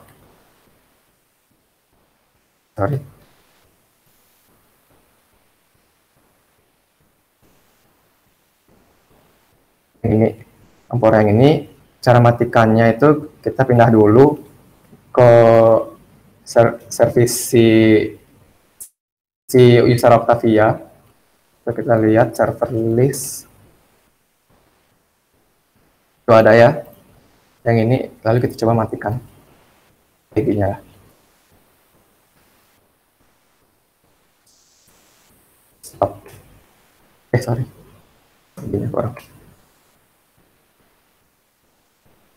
[SPEAKER 2] Sorry. Ini ampora yang ini, cara matikannya itu kita pindah dulu ke service si user Octavia. Kita lihat server list. Itu ada ya. Yang ini, lalu kita coba matikan ID-nya. Stop. Sorry. ID-nya kurang.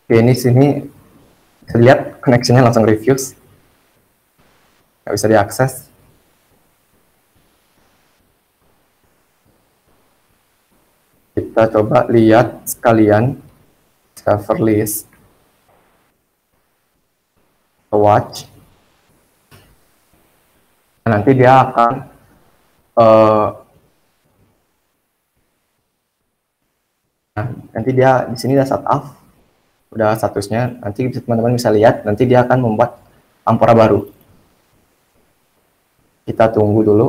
[SPEAKER 2] Oke, ini sini bisa lihat connection-nya langsung refuse, nggak bisa diakses. Kita coba lihat sekalian server list watch. Nanti dia akan nanti dia di sini udah setup, udah statusnya. Nanti teman-teman bisa lihat, nanti dia akan membuat Ampora baru. Kita tunggu dulu.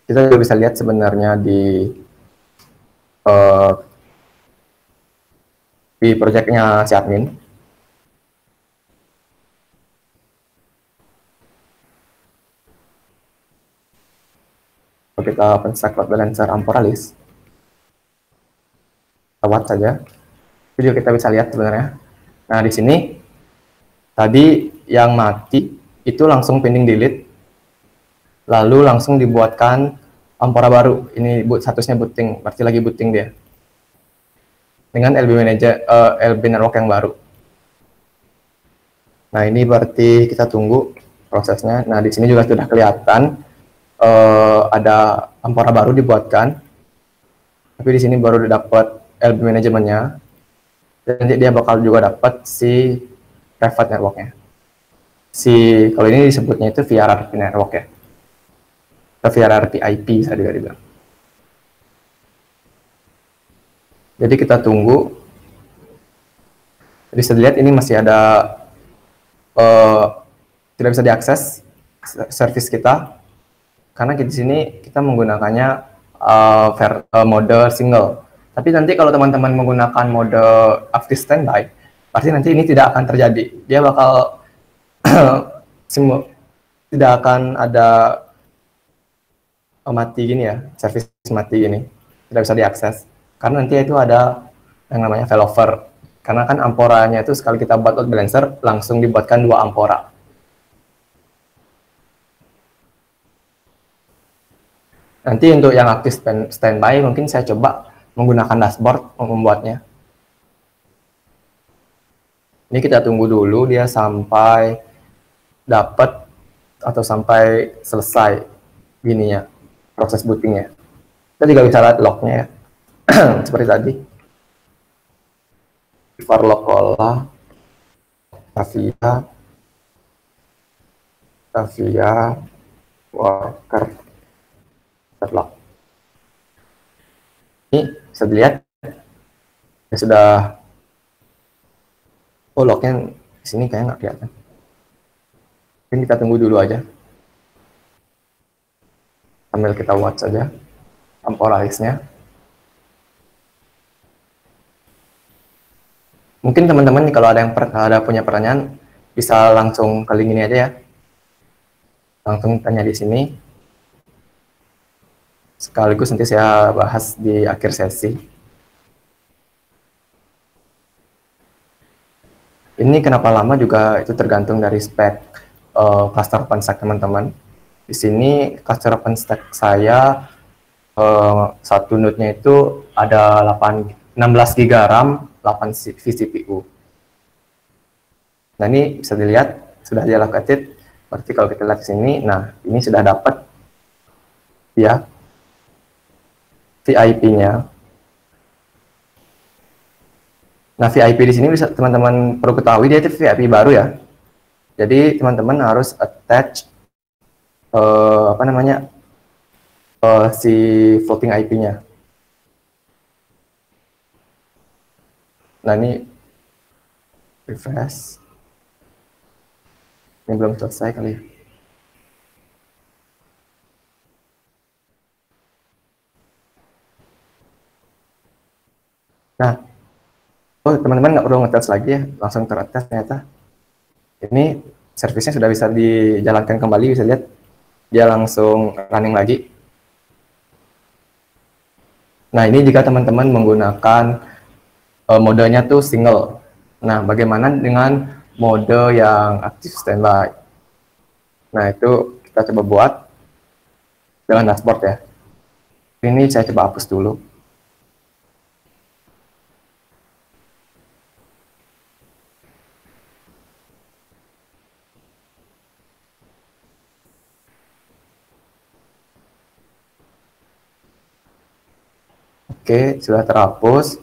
[SPEAKER 2] Kita juga bisa lihat sebenarnya di projectnya si admin. Kalau kita OpenStack load balancer Ampora list, lewat saja, itu juga kita bisa lihat sebenarnya. Nah, di sini tadi yang mati itu langsung pending delete, lalu langsung dibuatkan Ampora baru. Ini statusnya booting, berarti lagi booting dia dengan LB manager, LB network yang baru. Nah, ini berarti kita tunggu prosesnya. Nah, di sini juga sudah kelihatan ada Ampora baru dibuatkan, tapi di sini baru dapat LB manajemennya, dan nanti dia bakal juga dapat si private networknya. Kalau ini disebutnya itu VRRP network ya, atau VRRP IP saya juga dibilang. Jadi kita tunggu. Jadi saya lihat ini masih ada tidak bisa diakses service kita, karena di sini kita menggunakannya mode single. Tapi nanti kalau teman-teman menggunakan mode active standby, pasti nanti ini tidak akan terjadi. Dia bakal tidak akan ada mati gini ya, service mati gini, tidak bisa diakses. Karena nanti itu ada yang namanya failover. Karena kan Amporanya itu sekali kita buat load balancer, langsung dibuatkan 2 Ampora. Nanti untuk yang aktif standby, mungkin saya coba menggunakan dashboard membuatnya. Ini kita tunggu dulu dia sampai dapat atau sampai selesai gininya, proses bootingnya. Kita juga bisa lihat lognya ya, seperti tadi. var lokola, Tavia, worker, terlog. Ini bisa dilihat ya sudah. Oh, lognya di sini kayaknya nggak kelihatan. Mungkin kita tunggu dulu aja, sambil kita watch saja Ampora listnya. Mungkin teman-teman kalau ada yang punya pertanyaan, bisa langsung ke link ini aja ya, langsung tanya di sini. Sekaligus nanti saya bahas di akhir sesi. Ini kenapa lama juga itu tergantung dari spek cluster OpenStack teman-teman. Di sini cluster OpenStack saya satu node-nya itu ada 16 GB RAM, 8 vCPU. Nah, ini bisa dilihat sudah diallocated. Berarti kalau kita lihat di sini, nah ini sudah dapat ya VIP-nya. Nah, VIP di sini bisa teman-teman perlu ketahui, dia itu VIP baru ya. Jadi teman-teman harus attach si floating IP-nya. Nah, ini refresh. Ini belum selesai kali ya. Nah, teman-teman nggak perlu nge-test lagi ya, langsung ter-test ternyata. Ini servisnya sudah bisa dijalankan kembali, bisa lihat dia langsung running lagi. Nah, ini jika teman-teman menggunakan modenya tuh single. Nah, bagaimana dengan mode yang aktif standby? Nah, itu kita kita coba buat dengan dashboard ya. Ini saya coba hapus dulu. Oke, sudah terhapus.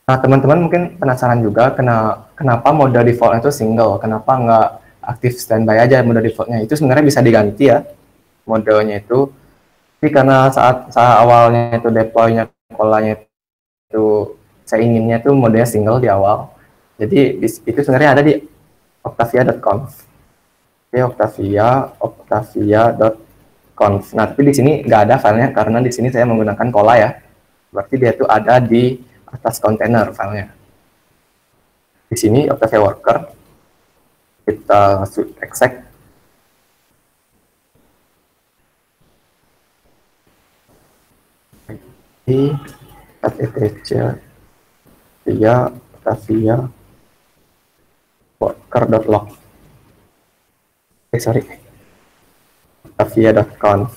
[SPEAKER 2] Nah, teman-teman mungkin penasaran juga kenapa mode defaultnya itu single, kenapa nggak aktif standby aja mode defaultnya. Itu sebenarnya bisa diganti ya modenya itu. Tapi karena saat awalnya itu deploy-nya polanya itu saya inginnya itu modenya single di awal. Jadi itu sebenarnya ada di octavia.conf. Oke, octavia.conf. Nah, tapi di sini nggak ada filenya karena di sini saya menggunakan Kola ya. Berarti dia itu ada di atas kontainer filenya. Di sini Octavia Worker, kita exec. Di etc via Octavia worker.log. Sorry, octavia.conf.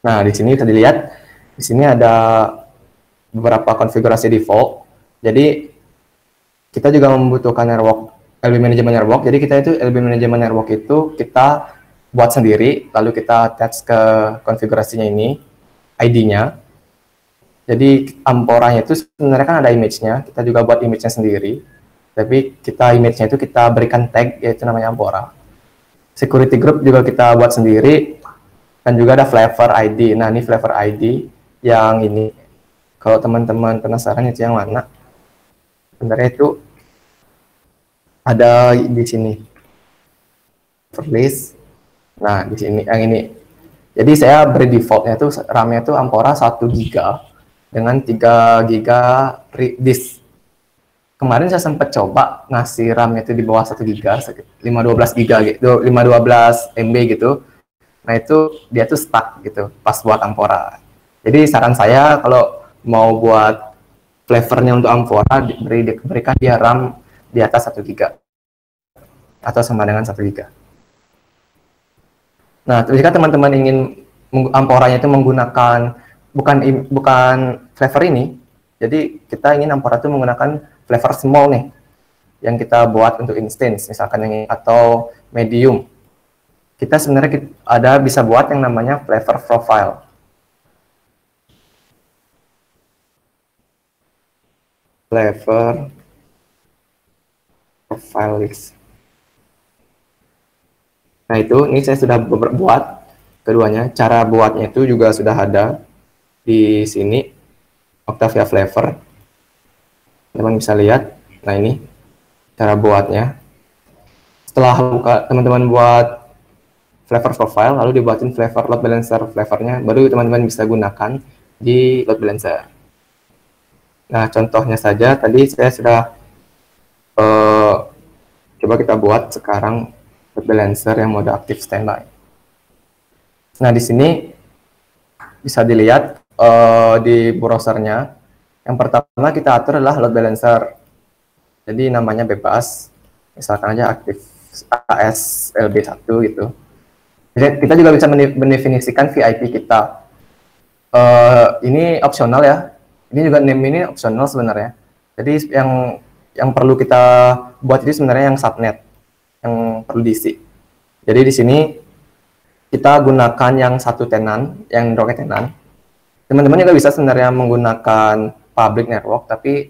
[SPEAKER 2] Nah, di sini bisa dilihat, di sini ada beberapa konfigurasi default. Jadi kita juga membutuhkan LB Management Network. Jadi kita itu LB Management Network itu kita buat sendiri, lalu kita attach ke konfigurasinya ini, ID-nya. Jadi Amporanya itu sebenarnya kan ada image-nya, kita juga buat image-nya sendiri. Tapi kita image-nya itu kita berikan tag, yaitu namanya Ampora. Security group juga kita buat sendiri, dan juga ada flavor ID. Nah, ini flavor ID yang ini. Kalau teman-teman penasaran itu yang mana? Sebenarnya itu ada di sini. List. Nah, di sini yang ini. Jadi saya beri defaultnya itu RAM-nya itu Ampora 1 GB dengan 3 GB disk. Kemarin saya sempat coba ngasih RAM itu di bawah 1 GB, 512 GB gitu, 512 MB gitu. Nah, itu dia tuh stuck gitu pas buat Ampora. Jadi saran saya kalau mau buat flavornya untuk Ampora berikan dia RAM di atas 1 GB atau sama dengan 1 GB. Nah, jika teman-teman ingin Amporanya itu menggunakan bukan flavor ini, jadi kita ingin Ampora itu menggunakan flavor small nih yang kita buat untuk instance misalkan ini atau medium. Kita sebenarnya bisa buat yang namanya flavor profile. Flavor profile list. Nah, ini saya sudah buat keduanya. Cara buatnya itu juga sudah ada di sini, Octavia Flavor. Teman-teman bisa lihat. Nah, ini cara buatnya. Setelah teman-teman buat flavor profile, lalu dibuatin flavor load balancer flavornya, baru teman-teman bisa gunakan di load balancer. Nah, contohnya saja tadi saya sudah coba kita buat sekarang load balancer yang mode aktif standby. Nah, di sini bisa dilihat di browsernya. Yang pertama kita atur adalah load balancer. Jadi namanya bebas. Misalkan aja aktif ASLB1 gitu. Jadi kita juga bisa mendefinisikan VIP kita. Ini opsional ya. Ini juga name ini opsional sebenarnya. Jadi yang perlu kita buat itu sebenarnya yang subnet yang perlu diisi. Jadi di sini kita gunakan yang satu tenan, yang rocket tenan. Teman-teman juga bisa sebenarnya menggunakan public network, tapi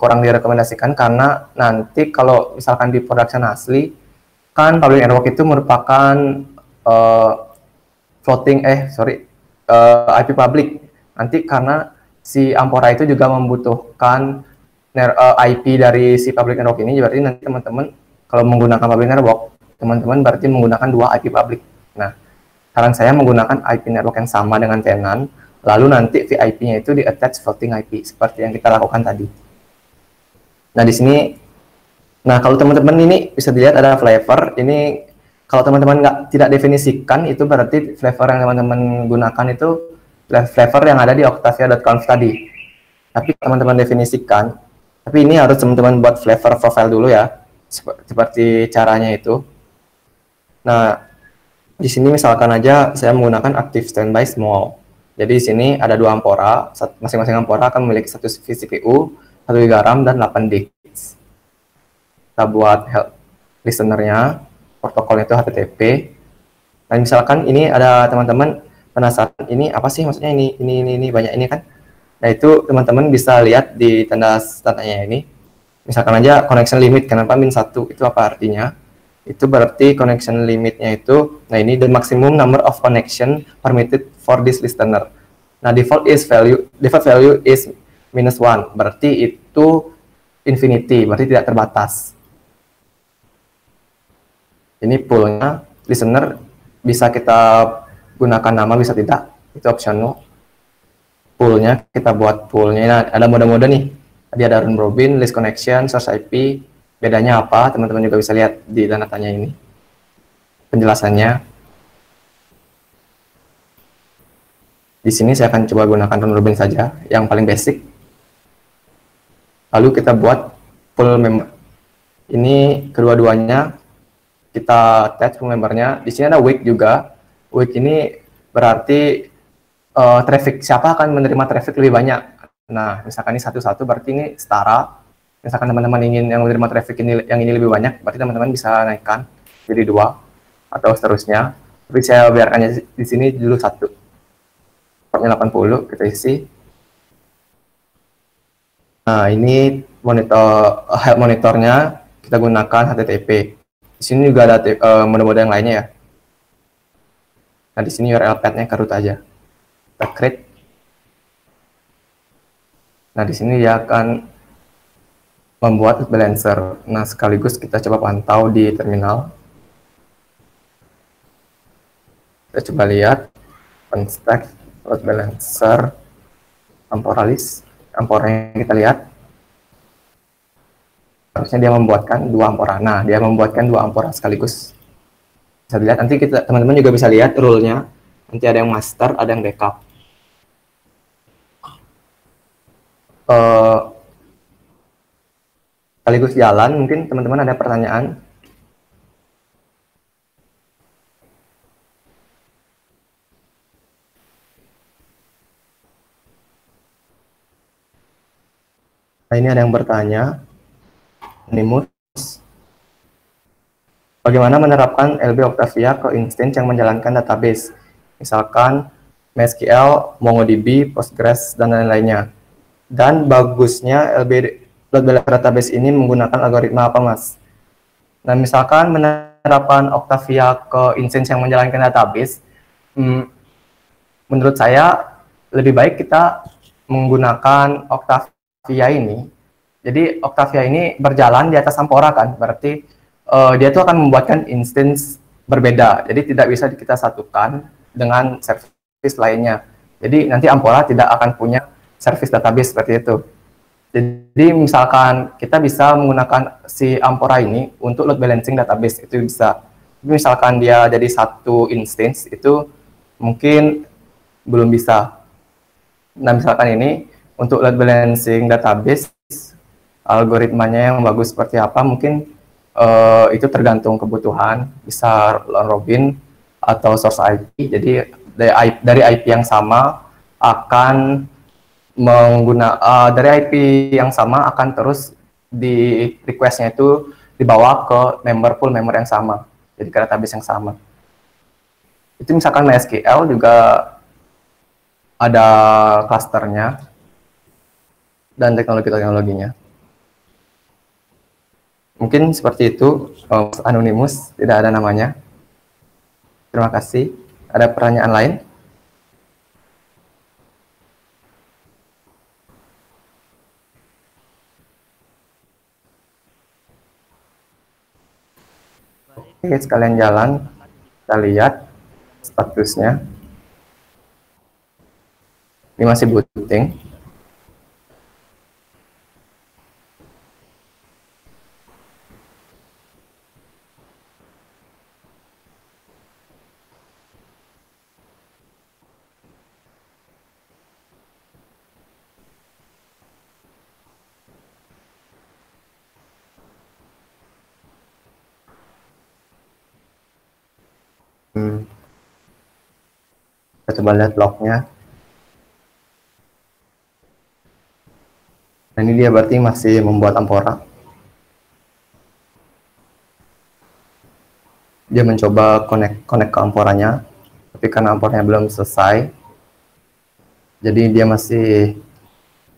[SPEAKER 2] kurang direkomendasikan karena nanti kalau misalkan di production asli, kan public network itu merupakan IP public. Nanti karena si Ampora itu juga membutuhkan IP dari si public network ini, berarti nanti teman-teman kalau menggunakan public network, teman-teman berarti menggunakan 2 IP public. Nah, saran saya menggunakan IP network yang sama dengan tenan, lalu nanti VIP-nya itu di-attach floating IP, seperti yang kita lakukan tadi. Nah, di sini, kalau teman-teman ini bisa dilihat ada flavor, ini kalau teman-teman tidak definisikan, itu berarti flavor yang teman-teman gunakan itu flavor yang ada di octavia.conf tadi. Tapi teman-teman definisikan, tapi ini harus teman-teman buat flavor profile dulu ya, seperti caranya itu. Nah, di sini misalkan aja saya menggunakan active standby small. Jadi di sini ada 2 ampora, masing-masing ampora akan memiliki 1 vCPU, 1 GB RAM, dan 8 disk. Kita buat help listenernya, protokolnya itu HTTP. Nah, misalkan ini ada teman-teman penasaran, ini apa sih maksudnya ini banyak ini kan? Nah, itu teman-teman bisa lihat di tandanya ini. Misalkan aja connection limit, kenapa -1, itu apa artinya? Itu berarti connection limitnya itu, nah ini the maximum number of connection permitted for this listener. Nah, default value is -1, berarti itu infinity, berarti tidak terbatas. Ini poolnya, listener bisa kita gunakan nama, bisa tidak, itu optional. Poolnya, kita buat poolnya, nah, ada mode-mode nih. Tadi ada round robin, list connection, source IP. Bedanya apa? Teman-teman juga bisa lihat di tanda tanya ini. Penjelasannya. Di sini saya akan coba gunakan round robin saja, yang paling basic. Lalu kita buat pool member. Ini kedua-duanya kita attach pool membernya. Di sini ada week juga. Week ini berarti traffic, siapa akan menerima traffic lebih banyak. Nah, misalkan ini 1-1, berarti ini setara. Misalkan teman-teman ingin yang menerima traffic yang ini lebih banyak, berarti teman-teman bisa naikkan jadi 2 atau seterusnya. Tapi saya biarkannya di sini dulu 1. Portnya 80, kita isi. Nah, ini help monitornya, kita gunakan HTTP. Di sini juga ada mode-mode yang lainnya ya. Nah, di sini URL path-nya ke root aja. Kita create. Nah, di sini dia akan membuat load balancer. Nah, sekaligus kita coba pantau di terminal. Kita coba lihat OpenStack load balancer amporalis. Ampora yang kita lihat harusnya dia membuatkan 2 ampora. Nah, dia membuatkan 2 ampora sekaligus. Bisa dilihat, nanti teman-teman juga bisa lihat rule-nya. Nanti ada yang master, ada yang backup. Sekaligus jalan, mungkin teman-teman ada pertanyaan. Nah, ini ada yang bertanya, Nimus, bagaimana menerapkan LB Octavia ke instance yang menjalankan database, misalkan MySQL, MongoDB, Postgres, dan lain-lainnya. Dan bagusnya LB load balancer database ini menggunakan algoritma apa, Mas? Nah, misalkan menerapkan Octavia ke instance yang menjalankan database, menurut saya lebih baik kita menggunakan Octavia ini. Jadi Octavia ini berjalan di atas Ampora kan, berarti dia tuh akan membuatkan instance berbeda. Jadi tidak bisa kita satukan dengan service lainnya. Jadi nanti Ampora tidak akan punya service database seperti itu. Jadi misalkan kita bisa menggunakan si Ampora ini untuk load balancing database, itu bisa. Misalkan dia jadi satu instance, itu mungkin belum bisa. Nah, misalkan ini untuk load balancing database, algoritmanya yang bagus seperti apa, mungkin itu tergantung kebutuhan, bisa round robin atau source IP. Jadi dari IP yang sama akan dari IP yang sama akan terus di requestnya itu dibawa ke pool member yang sama, jadi ke database yang sama. Itu misalkan MySQL juga ada klasternya dan teknologi-teknologinya. Mungkin seperti itu, Anonymous, tidak ada namanya. Terima kasih. Ada pertanyaan lain? Oke, sekalian jalan, kita lihat statusnya. Ini masih booting. Kita coba lihat lognya. Nah, ini dia berarti masih membuat ampora. Dia mencoba connect ke amporanya, tapi karena amporanya belum selesai, jadi dia masih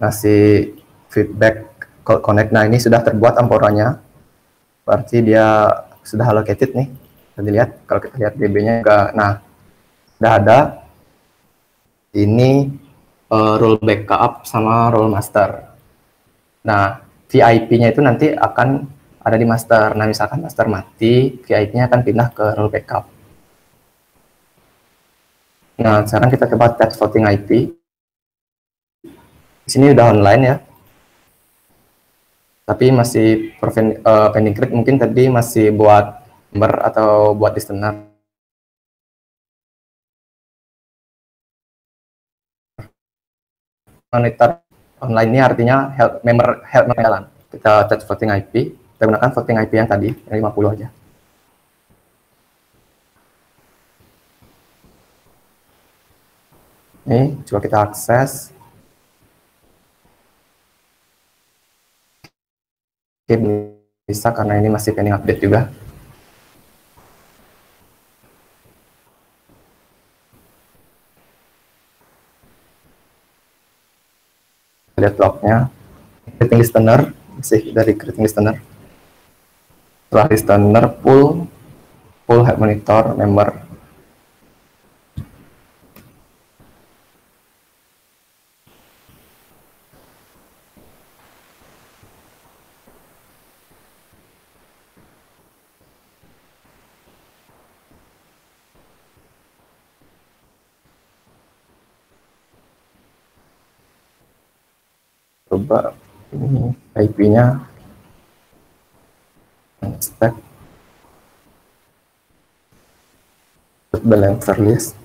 [SPEAKER 2] ngasih feedback connect. Nah, ini sudah terbuat amporanya, berarti dia sudah allocated nih. Bisa dilihat, kalau kita lihat DB-nya juga, nah sudah ada. Ini role backup sama role master. Nah, VIP-nya itu nanti akan ada di master. Nah, misalkan master mati, VIP-nya akan pindah ke role backup. Nah, sekarang kita coba test voting IP. Di sini udah online ya. Tapi masih pending create, mungkin tadi masih buat member atau buat listener. Monitor online ini artinya member jalan. Kita test voting IP. Kita gunakan voting IP yang tadi, yang 50 aja. Ini coba kita akses. Oke, bisa karena ini masih pending update juga. Lihat lognya. Creating listener, masih dari creating listener. Setelah listener pull head monitor member. Coba ini IP-nya stack balancer list.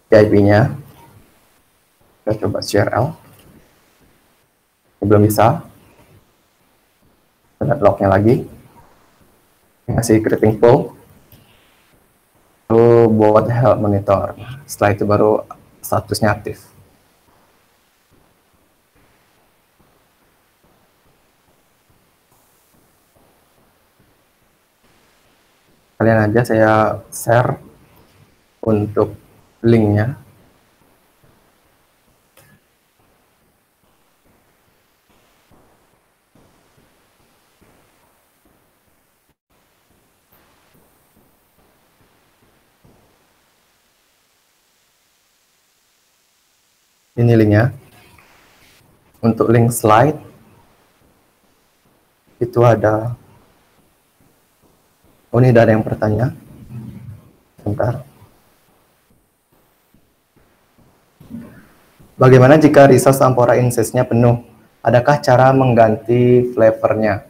[SPEAKER 2] IP-nya kita coba CRL. Ini belum bisa. Ada lognya lagi. Masih creating pool. Lalu buat help monitor. Setelah itu baru statusnya aktif. Kalian aja saya share untuk linknya. Ini linknya. Untuk link slide itu ada. Oh, ini ada yang bertanya. Bentar. Bagaimana jika resource Ampora instance-nya penuh? Adakah cara mengganti flavornya?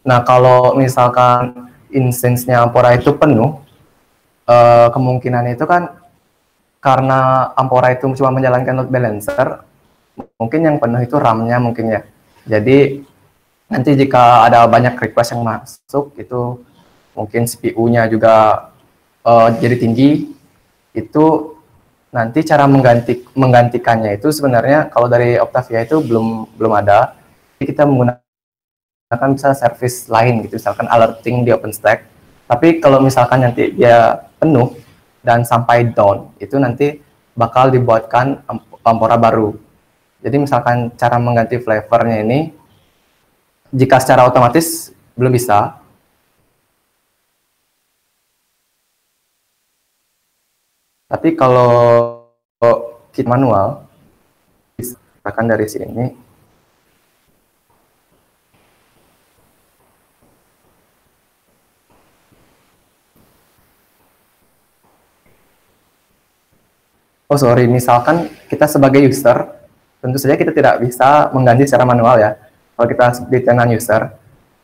[SPEAKER 2] Nah, kalau misalkan instance-nya Ampora itu penuh, kemungkinan itu kan karena Ampora itu cuma menjalankan load balancer, mungkin yang penuh itu RAM-nya mungkin ya. Jadi nanti jika ada banyak request yang masuk, itu mungkin CPU-nya juga jadi tinggi, itu nanti cara menggantikannya itu sebenarnya kalau dari Octavia itu belum ada. Jadi kita menggunakan bisa service lain gitu, misalkan alerting di OpenStack. Tapi kalau misalkan nanti dia penuh dan sampai down, itu nanti bakal dibuatkan Ampora baru. Jadi misalkan cara mengganti flavornya ini, jika secara otomatis belum bisa, tapi kalau kita manual, misalkan dari sini, oh sorry, misalkan kita sebagai user, tentu saja kita tidak bisa mengganti secara manual ya, kalau kita di tenant user.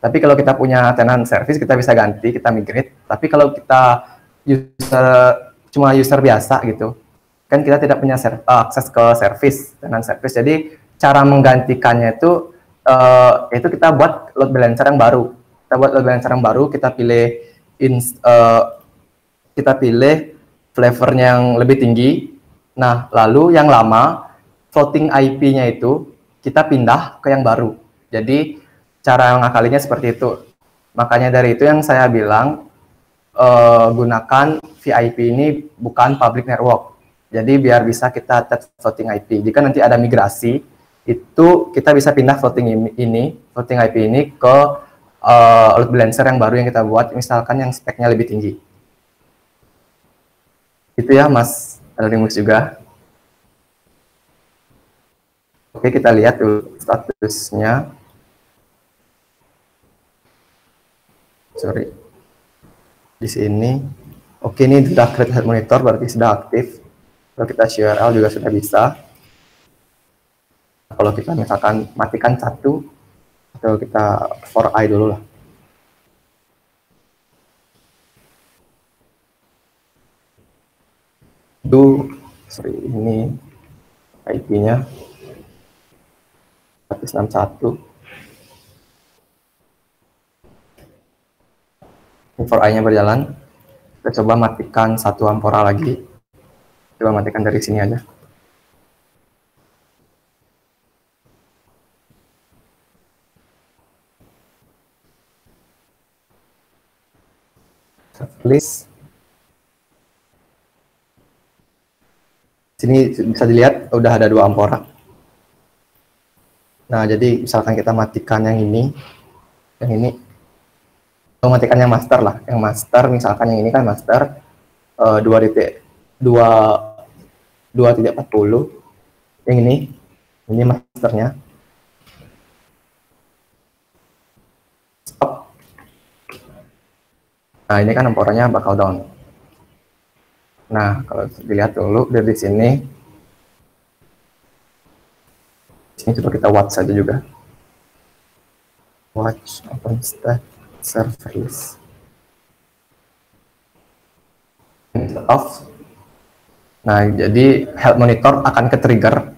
[SPEAKER 2] Tapi kalau kita punya tenant service, kita bisa ganti, kita migrate. Tapi kalau kita cuma user biasa gitu, kan kita tidak punya akses ke service, tenant service. Jadi cara menggantikannya itu itu kita buat load balancer yang baru. Kita buat load balancer yang baru, kita pilih flavornya yang lebih tinggi. Nah, lalu yang lama floating IP-nya itu kita pindah ke yang baru. Jadi cara ngakalinya seperti itu. Makanya dari itu yang saya bilang gunakan VIP ini bukan public network. Jadi biar bisa kita attach floating IP. Jika nanti ada migrasi, itu kita bisa pindah floating IP ini ke load balancer yang baru yang kita buat, misalkan yang speknya lebih tinggi. Itu ya Mas Linux juga. Oke, kita lihat dulu statusnya. Sorry. Di sini. Oke, ini sudah create head monitor, berarti sudah aktif. Kalau kita URL juga sudah bisa. Kalau kita misalkan matikan satu, atau kita for I dulu lah. Sorry, ini IP-nya 161. For I-nya berjalan. Kita coba matikan satu Ampora lagi. Coba matikan dari sini aja. Please. Sini bisa dilihat udah ada 2 Ampora. Nah, jadi misalkan kita matikan yang ini, matikan yang master lah. Yang master, misalkan yang ini kan master 2.40. Yang ini masternya. Stop. Nah, ini kan Amporanya bakal down. Nah, kalau dilihat dulu dari sini coba kita watch saja juga. Watch OpenStack service. Off. Nah, jadi health monitor akan ke-trigger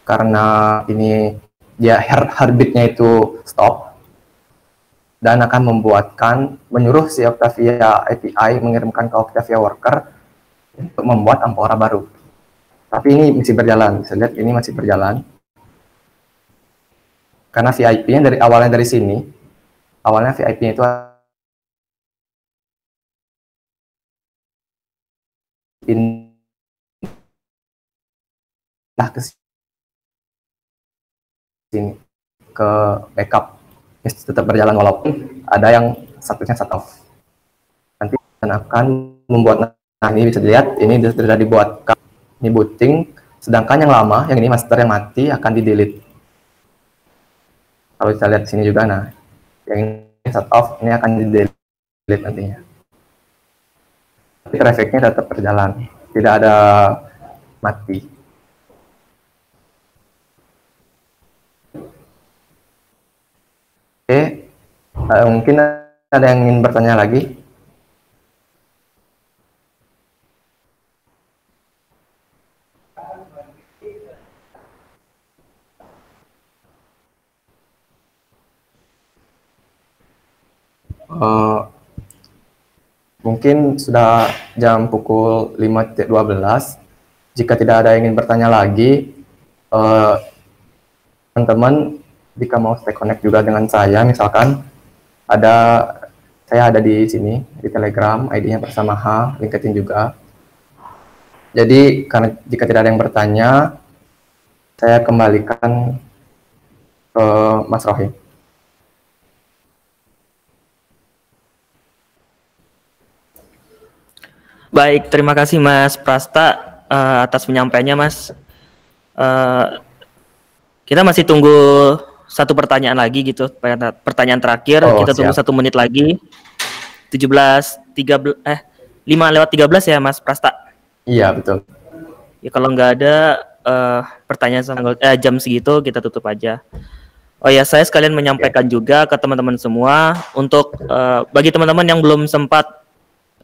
[SPEAKER 2] karena ini dia heartbeat-nya itu stop dan akan menyuruh si Octavia API mengirimkan ke Octavia worker untuk membuat Ampora baru. Tapi ini masih berjalan, bisa lihat ini masih berjalan. Karena VIP-nya awalnya dari sini, awalnya VIP-nya itu pindah ke sini, ke backup. Ini tetap berjalan walaupun ada yang statusnya shut off. Nanti akan membuat. Nah, ini bisa dilihat, ini sudah dibuat. Ini booting, sedangkan yang lama, yang ini master yang mati, akan di-delete. Kalau kita lihat sini juga, nah, yang ini shut off, ini akan di-delete nantinya. Tapi traffic-nya tetap berjalan, tidak ada mati. Oke, mungkin ada yang ingin bertanya lagi? Mungkin sudah jam pukul 5.12. Jika tidak ada yang ingin bertanya lagi, teman-teman jika mau stay connect juga dengan saya, misalkan saya ada di sini di Telegram, ID-nya bersama H, LinkedIn juga. Jadi karena jika tidak ada yang bertanya, saya kembalikan ke Mas Rohim.
[SPEAKER 1] Baik, terima kasih Mas Prasta atas penyampaiannya, Mas. Kita masih tunggu satu pertanyaan lagi gitu, pertanyaan terakhir. Kita tunggu 1 menit lagi. 5:13 ya Mas Prasta?
[SPEAKER 2] Iya, betul.
[SPEAKER 1] Ya kalau nggak ada pertanyaan jam segitu, kita tutup aja. Oh ya, saya sekalian menyampaikan juga ke teman-teman semua untuk bagi teman-teman yang belum sempat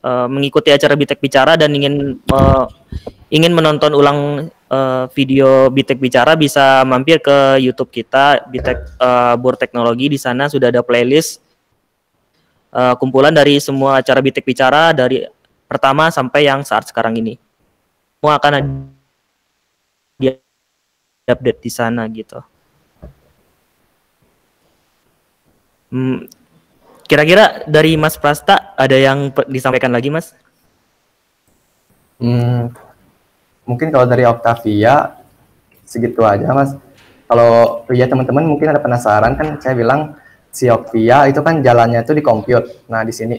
[SPEAKER 1] mengikuti acara Bitek Bicara dan ingin ingin menonton ulang video Bitek Bicara bisa mampir ke YouTube kita Bitek Bor Teknologi. Di sana sudah ada playlist kumpulan dari semua acara Bitek Bicara dari pertama sampai yang saat sekarang ini. Semua akan di-update di sana gitu. Kira-kira dari Mas Prasta ada yang disampaikan lagi, Mas?
[SPEAKER 2] Mungkin kalau dari Octavia segitu aja, Mas. Kalau ya teman-teman mungkin ada penasaran kan, saya bilang si Octavia itu kan jalannya itu di compute. Nah, di sini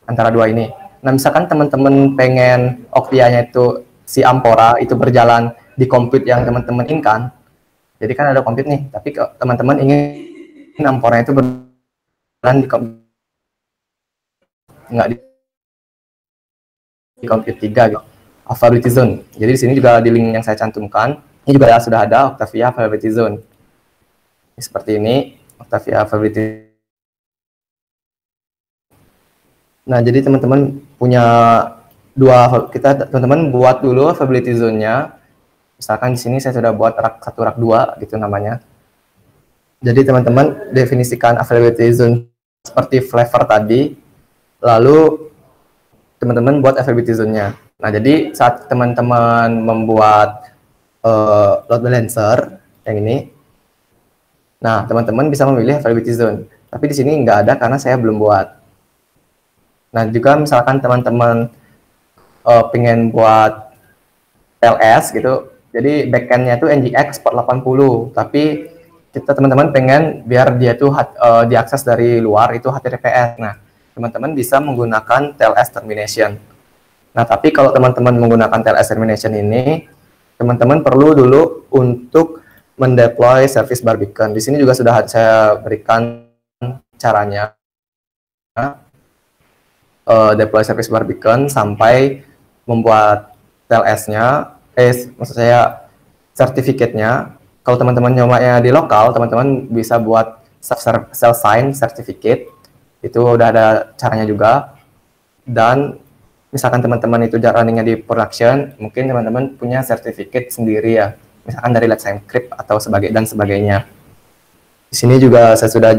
[SPEAKER 2] antara dua ini. Nah, misalkan teman-teman pengen Octavia-nya itu si Ampora itu berjalan di compute yang teman-teman inginkan. Jadi kan ada compute nih, tapi kalau teman-teman ingin Ampora itu berjalan di compute, nggak di compute 3 gitu. Availability zone. Jadi di sini juga di link yang saya cantumkan, ini juga sudah ada Octavia Availability Zone. Seperti ini, Octavia Availability. Nah, jadi teman-teman punya teman-teman buat dulu Availability Zone-nya. Misalkan di sini saya sudah buat rak 1, rak 2 gitu namanya. Jadi teman-teman definisikan Availability Zone seperti flavor tadi, lalu teman-teman buat Availability Zone-nya. Nah, jadi saat teman-teman membuat load balancer yang ini, nah teman-teman bisa memilih Availability Zone. Tapi di sini nggak ada karena saya belum buat. Nah, juga misalkan teman-teman pengen buat LS gitu, jadi backend-nya itu NGX port 80, tapi kita teman-teman pengen biar dia tuh diakses dari luar itu HTTPS. Nah, teman-teman bisa menggunakan TLS termination. Nah, tapi kalau teman-teman menggunakan TLS termination ini, teman-teman perlu dulu untuk mendeploy service Barbican. Di sini juga sudah saya berikan caranya. Deploy service Barbican sampai membuat TLS-nya, maksud saya sertifikatnya. Kalau teman-teman nyomanya di lokal, teman-teman bisa buat self sign certificate, itu udah ada caranya juga. Dan misalkan teman-teman itu runningnya di production, mungkin teman-teman punya sertifikat sendiri ya, misalkan dari Let's Encrypt atau sebagainya. Di sini juga saya sudah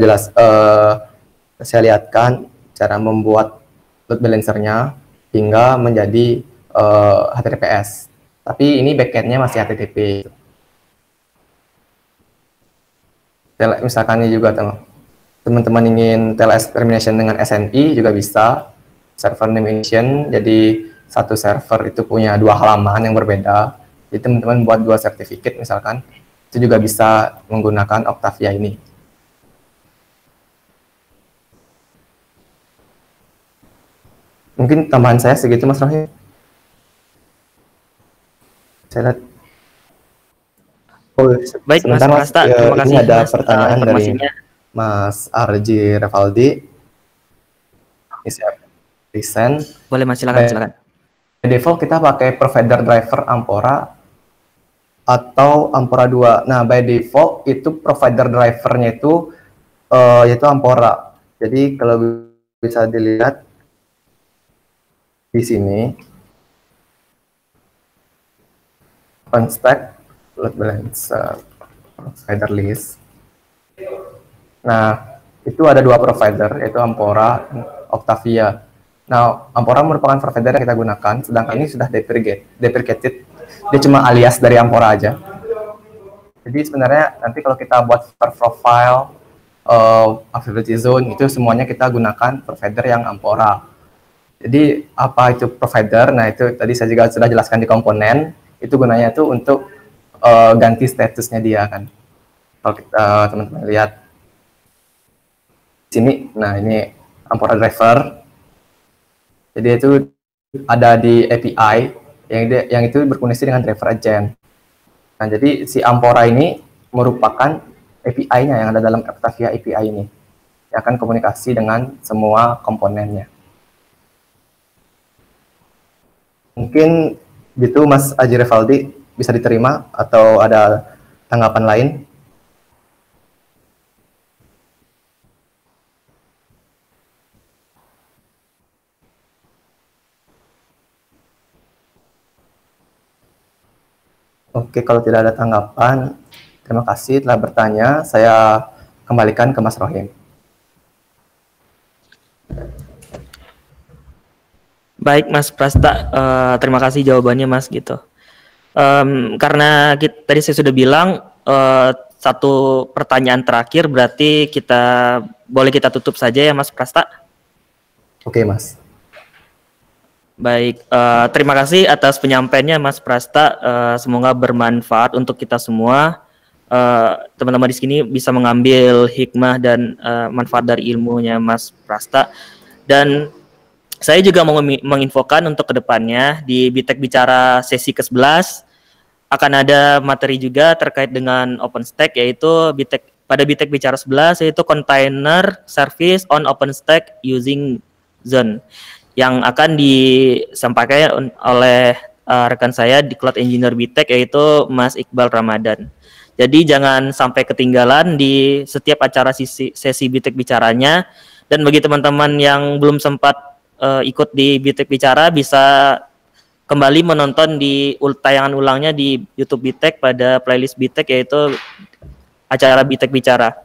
[SPEAKER 2] saya lihatkan cara membuat load balancer-nya hingga menjadi HTTPS. Tapi ini backend-nya masih HTTP. Misalkan ini juga teman-teman ingin TLS termination dengan SNI juga bisa. Server nation, jadi satu server itu punya 2 halaman yang berbeda. Jadi teman-teman buat 2 sertifikat misalkan, itu juga bisa menggunakan Octavia ini. Mungkin tambahan saya segitu, Mas Rohim. Saya lihat. Oh,
[SPEAKER 1] baik,
[SPEAKER 2] sebentar,
[SPEAKER 1] Mas Prasta, terima kasih,
[SPEAKER 2] ini ada
[SPEAKER 1] Mas,
[SPEAKER 2] pertanyaan dari
[SPEAKER 1] informasinya.
[SPEAKER 2] Mas Arji Revaldi. Ini saya present.
[SPEAKER 1] Boleh, Mas, silakan.
[SPEAKER 2] By default kita pakai provider driver Ampora atau Ampora 2. Nah, by default itu provider drivernya itu yaitu Ampora. Jadi kalau bisa dilihat di sini OpenStack load balancer provider list. Nah, itu ada 2 provider, yaitu Ampora dan Octavia. Nah, Ampora merupakan provider yang kita gunakan, sedangkan ini sudah deprecated. Dia cuma alias dari Ampora aja. Jadi sebenarnya nanti kalau kita buat server profile, availability zone, itu semuanya kita gunakan provider yang Ampora. Jadi apa itu provider? Nah, itu tadi saya juga sudah jelaskan di komponen. Itu gunanya itu untuk ganti statusnya dia kan. Kalau kita teman-teman lihat sini, nah ini Ampora driver. Jadi itu ada di API yang itu berkoneksi dengan driver agent. Nah, jadi si Ampora ini merupakan API-nya yang ada dalam Octavia API ini, yang akan komunikasi dengan semua komponennya. Mungkin gitu, Mas Aji Revaldi, bisa diterima atau ada tanggapan lain? Oke, kalau tidak ada tanggapan, terima kasih telah bertanya. Saya kembalikan ke Mas Rohim.
[SPEAKER 1] Baik Mas Prasta, terima kasih jawabannya Mas gitu. Karena tadi saya sudah bilang satu pertanyaan terakhir, berarti boleh kita tutup saja ya Mas Prasta.
[SPEAKER 2] Oke Mas.
[SPEAKER 1] Baik, terima kasih atas penyampaiannya Mas Prasta. Semoga bermanfaat untuk kita semua. Teman-teman di sini bisa mengambil hikmah dan manfaat dari ilmunya Mas Prasta. Dan saya juga mau menginfokan untuk kedepannya di Bitek Bicara sesi ke-11 akan ada materi juga terkait dengan OpenStack, yaitu pada Bitek Bicara 11 yaitu Container Service on OpenStack using Zone yang akan disampaikan oleh rekan saya di Cloud Engineer Bitek, yaitu Mas Iqbal Ramadan. Jadi jangan sampai ketinggalan di setiap acara sesi Bitek Bicaranya. Dan bagi teman-teman yang belum sempat ikut di Bitek Bicara, bisa kembali menonton di tayangan ulangnya di YouTube Bitek pada playlist Bitek, yaitu acara Bitek Bicara.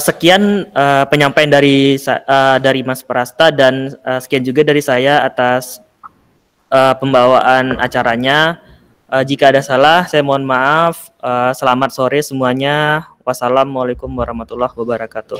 [SPEAKER 1] Sekian penyampaian dari Mas Prasta, dan sekian juga dari saya atas pembawaan acaranya. Jika ada salah, saya mohon maaf. Selamat sore semuanya. Wassalamualaikum warahmatullahi wabarakatuh.